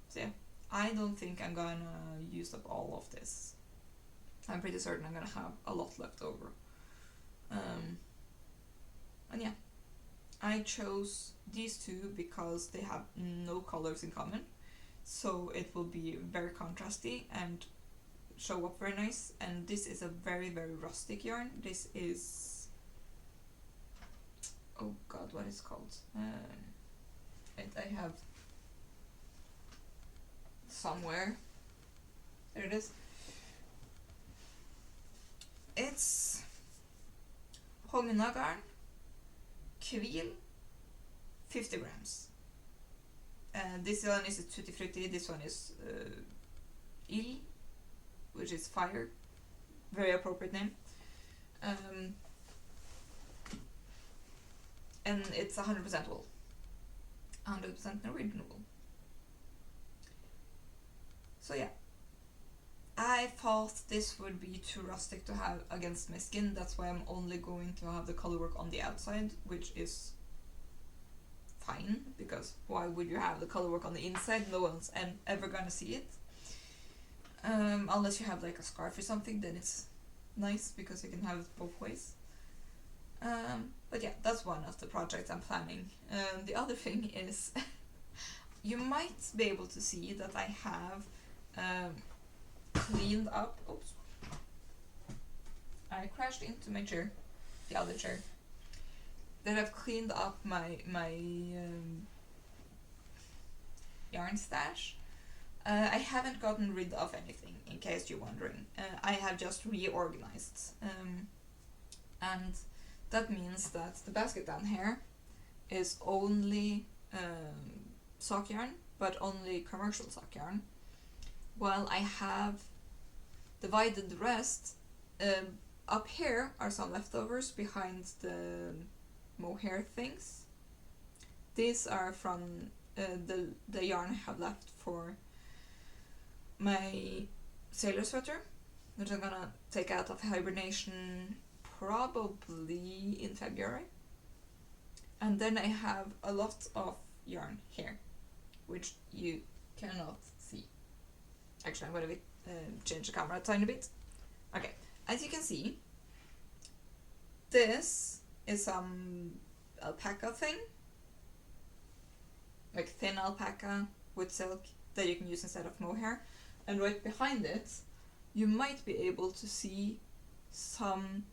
So yeah, I don't think I'm gonna use up all of this. I'm pretty certain I'm gonna have a lot left over. And yeah, I chose these two because they have no colors in common, so it will be very contrasty and show up very nice. And this is a very, very rustic yarn. This is, oh god, what is it called? I have somewhere. There it is. It's Fongen garn, hvit, 50 grams. This one is a tutti frutti. This one is ill, which is fire. Very appropriate name. And it's 100% wool. 100% Norwegian wool. So yeah, I thought this would be too rustic to have against my skin. That's why I'm only going to have the colorwork on the outside, which is fine, because why would you have the colorwork on the inside? No one's ever gonna see it. Unless you have like a scarf or something, then it's nice because you can have it both ways. But yeah, that's one of the projects I'm planning. The other thing is, you might be able to see that I have cleaned up. Oops! I crashed into my chair, the other chair. That I've cleaned up my yarn stash. I haven't gotten rid of anything, in case you're wondering. I have just reorganized, and that means that the basket down here is only sock yarn, but only commercial sock yarn, while I have divided the rest. Up here are some leftovers behind the mohair things. These are from the yarn I have left for my sailor sweater, which I'm gonna take out of hibernation probably in February. And then I have a lot of yarn here, which you cannot see. Actually, I'm going to change the camera a tiny bit. Okay, as you can see, this is some alpaca thing, like thin alpaca with silk that you can use instead of mohair. And right behind it, you might be able to see some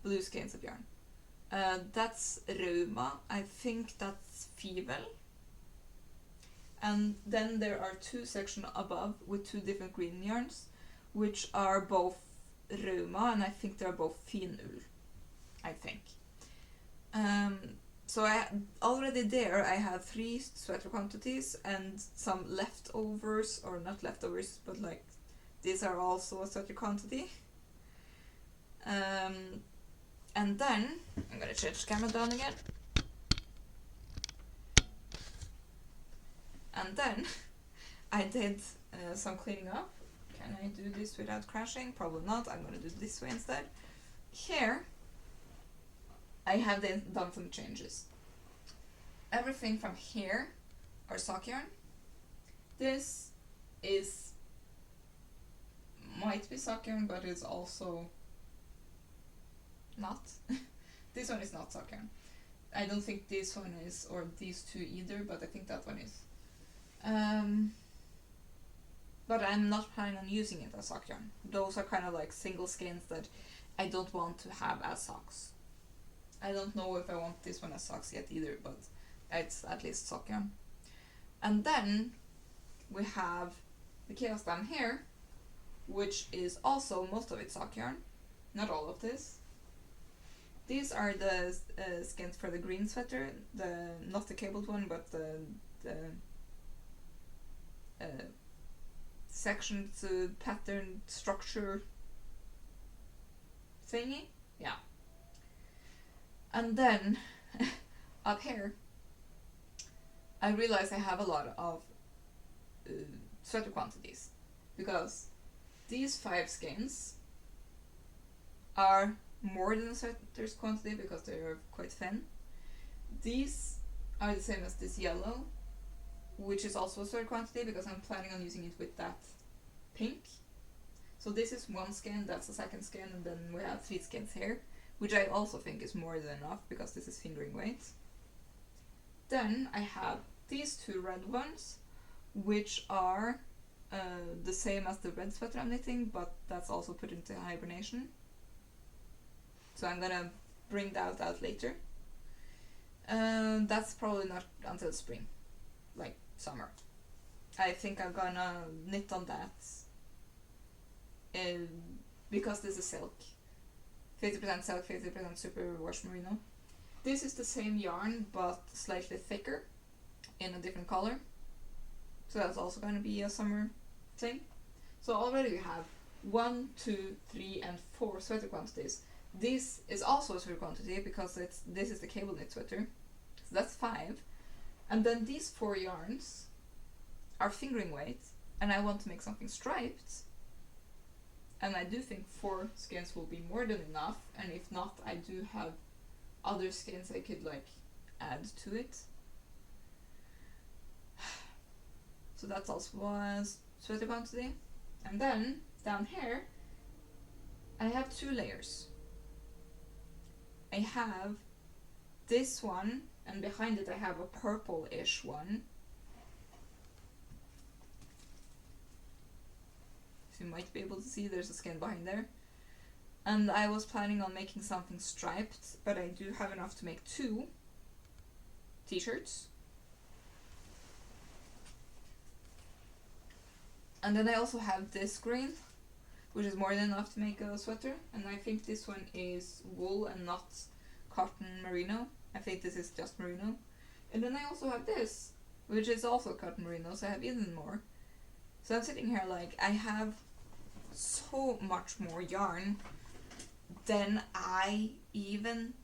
blue skeins of yarn. That's Rauma, I think that's Finull. And then there are two sections above with two different green yarns, which are both Rauma, and I think they're both Finull, I think. So already there I have 3 sweater quantities and some leftovers, or not leftovers, but like these are also a sweater quantity. And then I'm gonna change the camera down again. And then I did some cleaning up. Can I do this without crashing? Probably not. I'm gonna do it this way instead. Here I have done some changes. Everything from here are sock yarn. This might be sock yarn, but it's also not. This one is not sock yarn. I don't think this one is, or these two either, but I think that one is. But I'm not planning on using it as sock yarn. Those are kind of like single skeins that I don't want to have as socks. I don't know if I want this one as socks yet either, but it's at least sock yarn. And then we have the chaos down here, which is also most of it sock yarn, not all of this. These are the skeins for the green sweater, not the cabled one, but the section to pattern structure thingy, yeah. And then up here, I realize I have a lot of sweater quantities, because these 5 skeins are more than a sweater's quantity because they are quite thin. These are the same as this yellow, which is also a sweater quantity because I'm planning on using it with that pink. So this is 1 skein, that's the 2nd skein, and then we have 3 skeins here, which I also think is more than enough because this is fingering weight. Then I have these 2 red ones, which are the same as the red sweater I'm knitting, but that's also put into hibernation. So I'm gonna bring that out later. That's probably not until spring, like summer. I think I'm gonna knit on that because this is silk. 50% silk, 50% superwash merino. This is the same yarn but slightly thicker in a different color. So that's also going to be a summer thing. So already we have 1, 2, 3, and 4 sweater quantities. This is also a sweater quantity because this is the cable knit sweater. So that's 5. And then these 4 yarns are fingering weight, and I want to make something striped. And I do think 4 skeins will be more than enough, and if not, I do have other skeins I could like add to it. So that's also a sweater quantity. And then down here I have 2 layers. I have this one, and behind it I have a purple-ish one. So you might be able to see there's a skein behind there. And I was planning on making something striped, but I do have enough to make 2 t-shirts. And then I also have this green, which is more than enough to make a sweater. And I think this one is wool and not cotton merino. I think this is just merino. And then I also have this, which is also cotton merino, so I have even more. So I'm sitting here like, I have so much more yarn than I even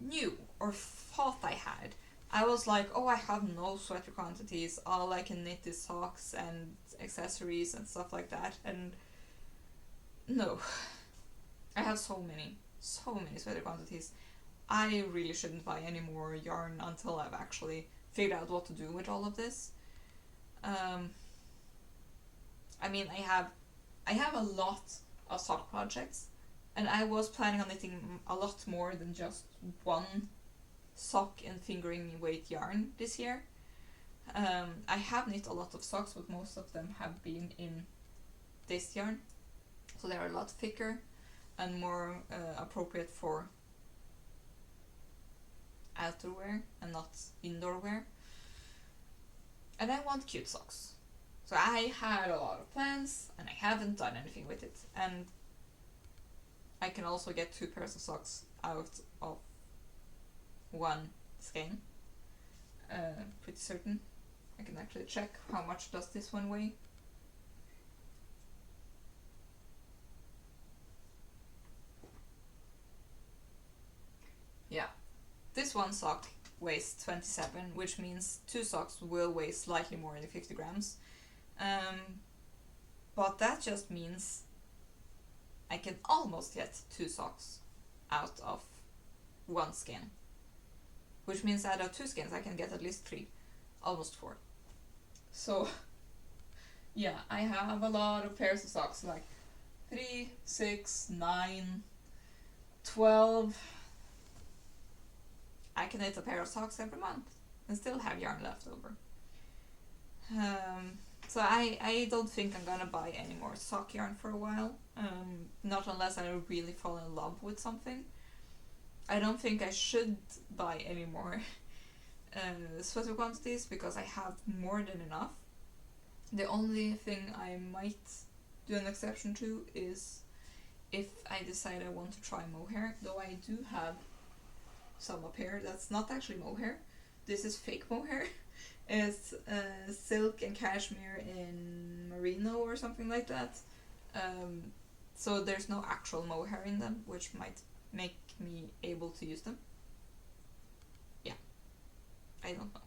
knew or thought I had. I was like, oh, I have no sweater quantities. All I can knit is socks and accessories and stuff like that. And no, I have so many sweater quantities. I really shouldn't buy any more yarn until I've actually figured out what to do with all of this. I mean, I have a lot of sock projects, and I was planning on knitting a lot more than just one sock and fingering weight yarn this year. I have knit a lot of socks, but most of them have been in this yarn, so they're a lot thicker and more appropriate for outerwear and not indoor wear. And I want cute socks. So I had a lot of plans and I haven't done anything with it. And I can also get 2 pairs of socks out of one skein. Pretty certain. I can actually check how much does this one weigh. Yeah, this one sock weighs 27, which means 2 socks will weigh slightly more than 50 grams. But that just means I can almost get 2 socks out of one skein. Which means out of 2 skeins I can get at least 3, almost 4. So yeah, I have a lot of pairs of socks, like 3, 6, 9, 12. I can knit a pair of socks every month and still have yarn left over. So I don't think I'm gonna buy any more sock yarn for a while. Not unless I really fall in love with something. I don't think I should buy any more sweater quantities because I have more than enough. The only thing I might do an exception to is if I decide I want to try mohair, though I do have some up here that's not actually mohair. This is fake mohair. It's silk and cashmere in merino or something like that. So there's no actual mohair in them, which might make me able to use them. Yeah, I don't know.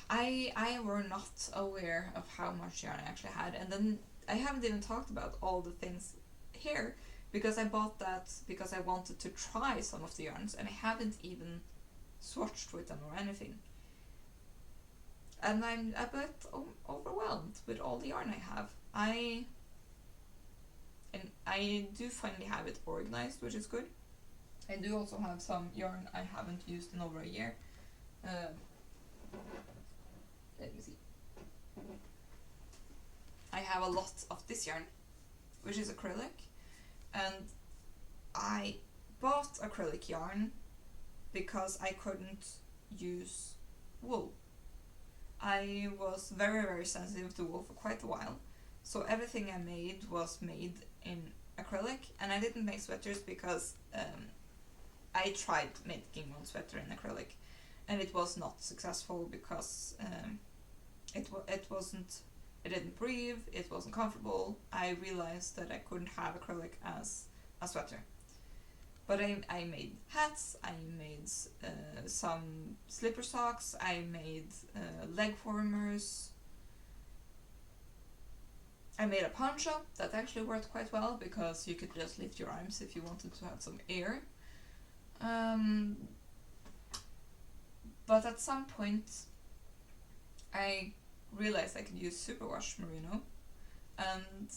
I were not aware of how much yarn I actually had, and then I haven't even talked about all the things here because I bought that because I wanted to try some of the yarns, and I haven't even swatched with them or anything. And I'm a bit overwhelmed with all the yarn I have. I do finally have it organized, which is good. I do also have some yarn I haven't used in over a year. Let me see. I have a lot of this yarn, which is acrylic, and I bought acrylic yarn because I couldn't use wool. I was very, very sensitive to wool for quite a while, so everything I made was made in acrylic, and I didn't make sweaters because I tried making one sweater in acrylic, and it was not successful because it didn't breathe, it wasn't comfortable. I realized that I couldn't have acrylic as a sweater. But I made hats, I made some slipper socks, I made leg warmers. I made a poncho that actually worked quite well because you could just lift your arms if you wanted to have some air. But at some point I realized I could use superwash merino, and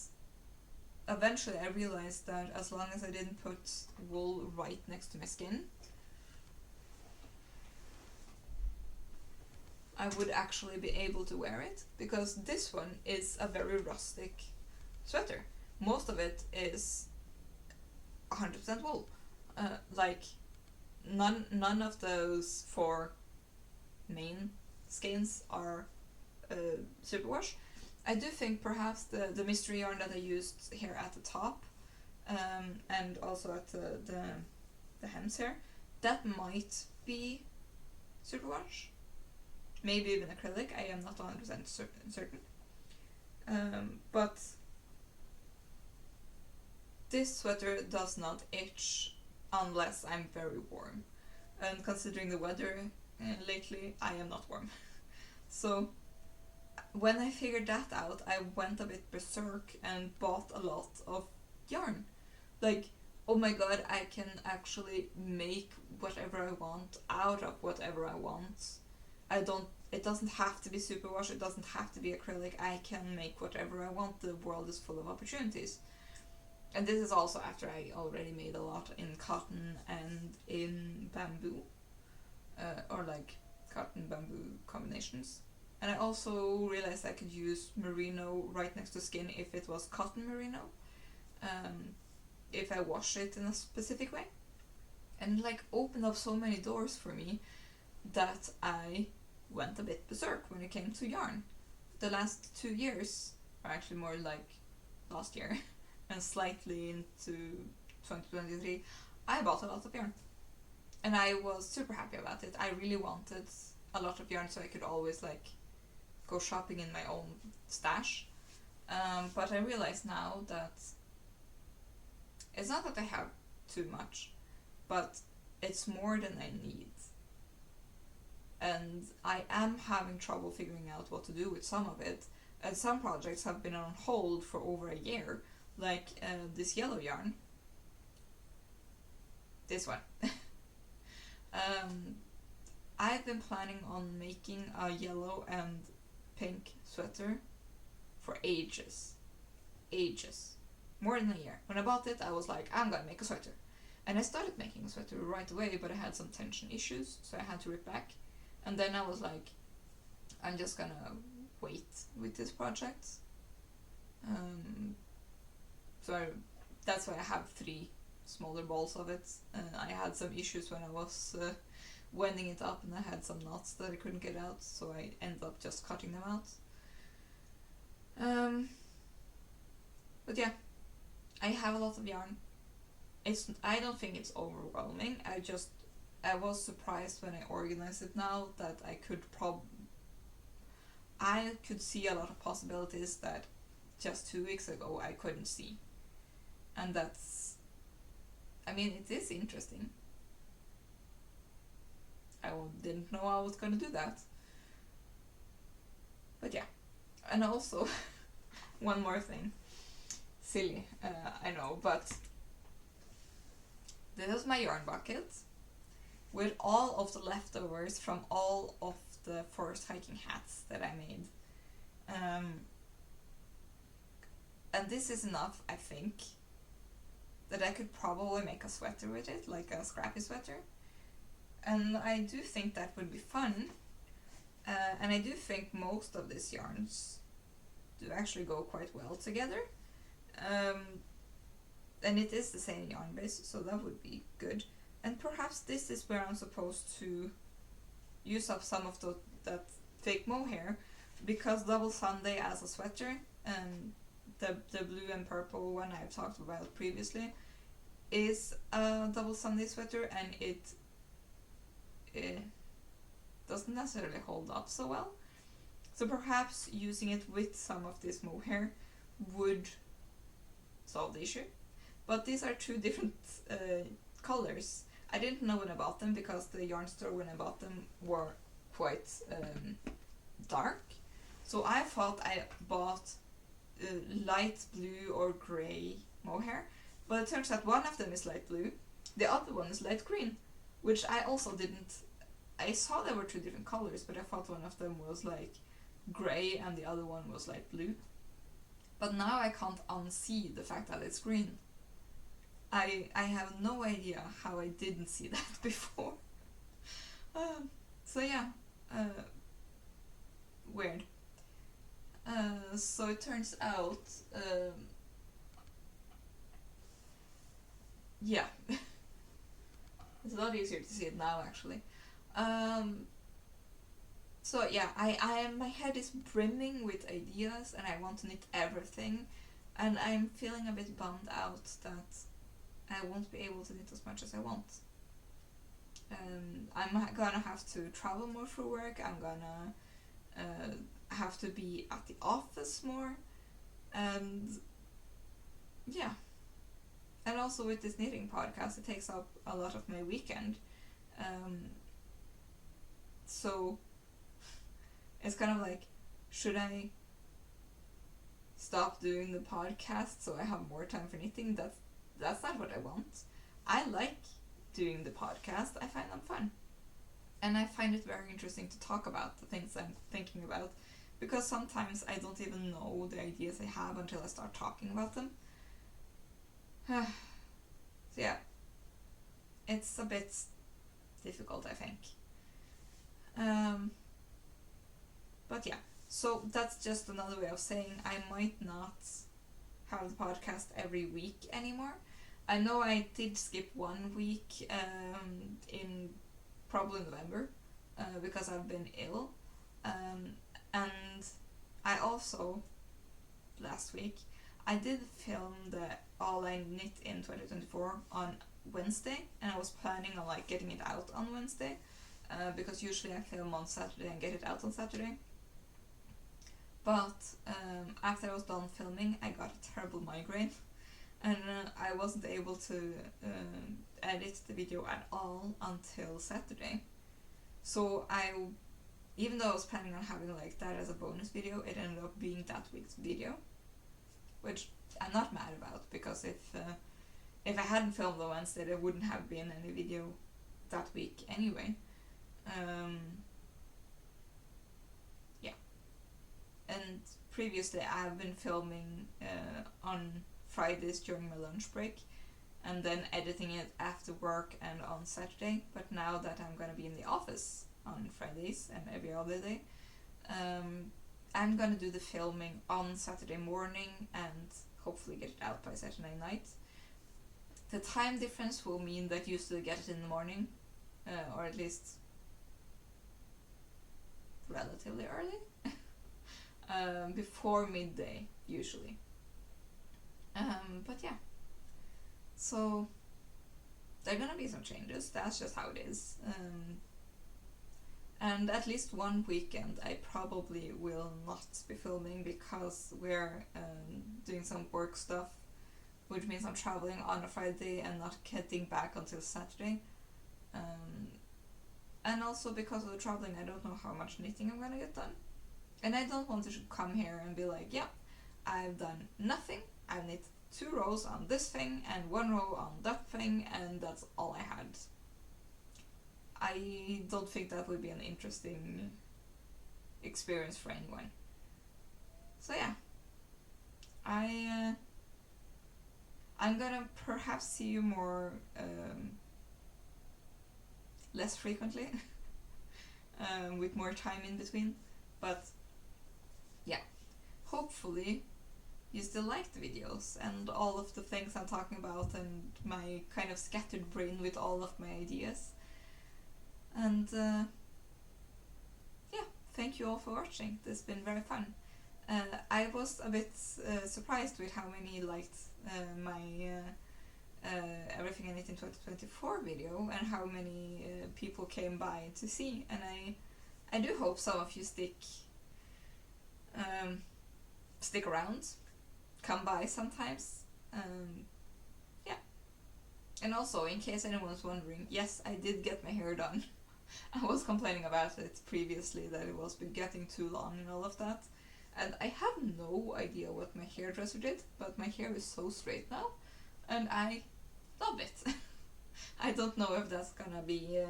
eventually I realized that as long as I didn't put wool right next to my skin, I would actually be able to wear it, because this one is a very rustic sweater. Most of it is 100% wool. Like none of those 4 main skeins are superwash. I do think perhaps the mystery yarn that I used here at the top, and also at the hems here, that might be superwash. Maybe even acrylic, I am not 100% certain. But this sweater does not itch unless I'm very warm. and considering the weather lately, I am not warm. So when I figured that out, I went a bit berserk and bought a lot of yarn. Like, oh my god, I can actually make whatever I want out of whatever I want. It doesn't have to be superwash, it doesn't have to be acrylic, I can make whatever I want. The world is full of opportunities. And this is also after I already made a lot in cotton and in bamboo, or like cotton bamboo combinations. And I also realized I could use merino right next to skin if it was cotton merino, if I wash it in a specific way. And it like opened up so many doors for me that I went a bit berserk when it came to yarn. The last 2 years, or actually more like last year, and slightly into 2023, I bought a lot of yarn. And I was super happy about it. I really wanted a lot of yarn so I could always like go shopping in my own stash. But I realize now that it's not that I have too much, but it's more than I need. And I am having trouble figuring out what to do with some of it. And some projects have been on hold for over a year, like this yellow yarn. This one. I've been planning on making a yellow and pink sweater for ages. More than a year. When I bought it, I was like, I'm gonna make a sweater. And I started making a sweater right away, but I had some tension issues, so I had to rip back. And then I was like, I'm just gonna wait with this project. That's why I have 3 smaller balls of it. I had some issues when I was winding it up, and I had some knots that I couldn't get out, so I ended up just cutting them out. But yeah, I have a lot of yarn. I don't think it's overwhelming. I was surprised when I organized it now that I could see a lot of possibilities that just 2 weeks ago I couldn't see. And it is interesting. I didn't know I was gonna do that. But yeah. And also, one more thing. Silly, I know, but this is my yarn bucket with all of the leftovers from all of the forest hiking hats that I made. And this is enough, I think, that I could probably make a sweater with it, like a scrappy sweater. And I do think that would be fun. And I do think most of these yarns do actually go quite well together. And it is the same yarn base, so that would be good. And perhaps this is where I'm supposed to use up some of that fake mohair, because Double Sunday as a sweater, and the blue and purple one I've talked about previously, is a Double Sunday sweater, and it doesn't necessarily hold up so well. So perhaps using it with some of this mohair would solve the issue. But these are 2 different colors. I didn't know when I bought them because the yarn store when I bought them were quite dark. So I thought I bought light blue or grey mohair, but it turns out one of them is light blue, the other one is light green, which I also didn't. I saw there were 2 different colors, but I thought one of them was like grey and the other one was light blue. But now I can't unsee the fact that it's green. I have no idea how I didn't see that before. So yeah, weird. So it turns out, yeah, it's a lot easier to see it now actually. So yeah, my head is brimming with ideas and I want to knit everything, and I'm feeling a bit bummed out that I won't be able to knit as much as I want. I'm gonna have to travel more for work, I'm gonna have to be at the office more, and yeah. And also with this knitting podcast, it takes up a lot of my weekend, So it's kind of like, should I stop doing the podcast so I have more time for knitting? That's not what I want. I like doing the podcast. I find them fun. And I find it very interesting to talk about the things I'm thinking about, because sometimes I don't even know the ideas I have until I start talking about them. So yeah, it's a bit difficult, I think. But yeah, so that's just another way of saying I might not have the podcast every week anymore. I know I did skip 1 week in probably November because I've been ill. And I also, last week, I did film the All I Knit in 2024 on Wednesday, and I was planning on like getting it out on Wednesday because usually I film on Saturday and get it out on Saturday. But after I was done filming, I got a terrible migraine, and I wasn't able to edit the video at all until Saturday. So even though I was planning on having like that as a bonus video, it ended up being that week's video, which I'm not mad about, because if I hadn't filmed on Wednesday, there wouldn't have been any video that week anyway. Yeah. And previously I have been filming on Fridays during my lunch break, and then editing it after work and on Saturday. But now that I'm gonna be in the office on Fridays and every other day, I'm gonna do the filming on Saturday morning and hopefully get it out by Saturday night. The time difference will mean that you still get it in the morning, or at least relatively early, before midday usually. But yeah, so there are gonna be some changes. That's just how it is. And at least one weekend I probably will not be filming, because we're doing some work stuff, which means I'm traveling on a Friday and not getting back until Saturday. And also because of the traveling, I don't know how much knitting I'm gonna get done. And I don't want to come here and be like, yeah, I've done nothing. I've knit 2 rows on this thing and 1 row on that thing, and that's all I had. I don't think that would be an interesting experience for anyone. So yeah, I'm gonna perhaps see you more less frequently with more time in between, but yeah, hopefully you still like the videos and all of the things I'm talking about and my kind of scattered brain with all of my ideas. And yeah, thank you all for watching. This has been very fun. I was a bit surprised with how many liked my Everything I Knit in 2024 video, and how many people came by to see. And I do hope some of you stick around, come by sometimes. Yeah. And also, in case anyone's wondering, yes, I did get my hair done. I was complaining about it previously, that it was been getting too long and all of that. And I have no idea what my hairdresser did, but my hair is so straight now, and I love it. I don't know if that's gonna be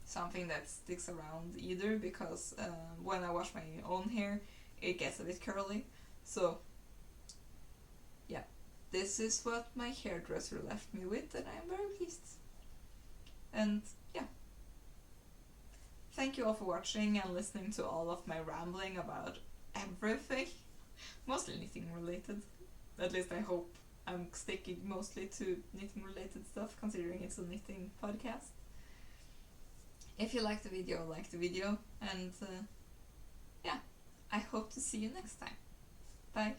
something that sticks around either, because when I wash my own hair, it gets a bit curly. So yeah, this is what my hairdresser left me with, and I'm very pleased. And yeah, thank you all for watching and listening to all of my rambling about everything, mostly knitting related. At least I hope I'm sticking mostly to knitting related stuff, considering it's a knitting podcast. If you like the video, and yeah, I hope to see you next time. Bye.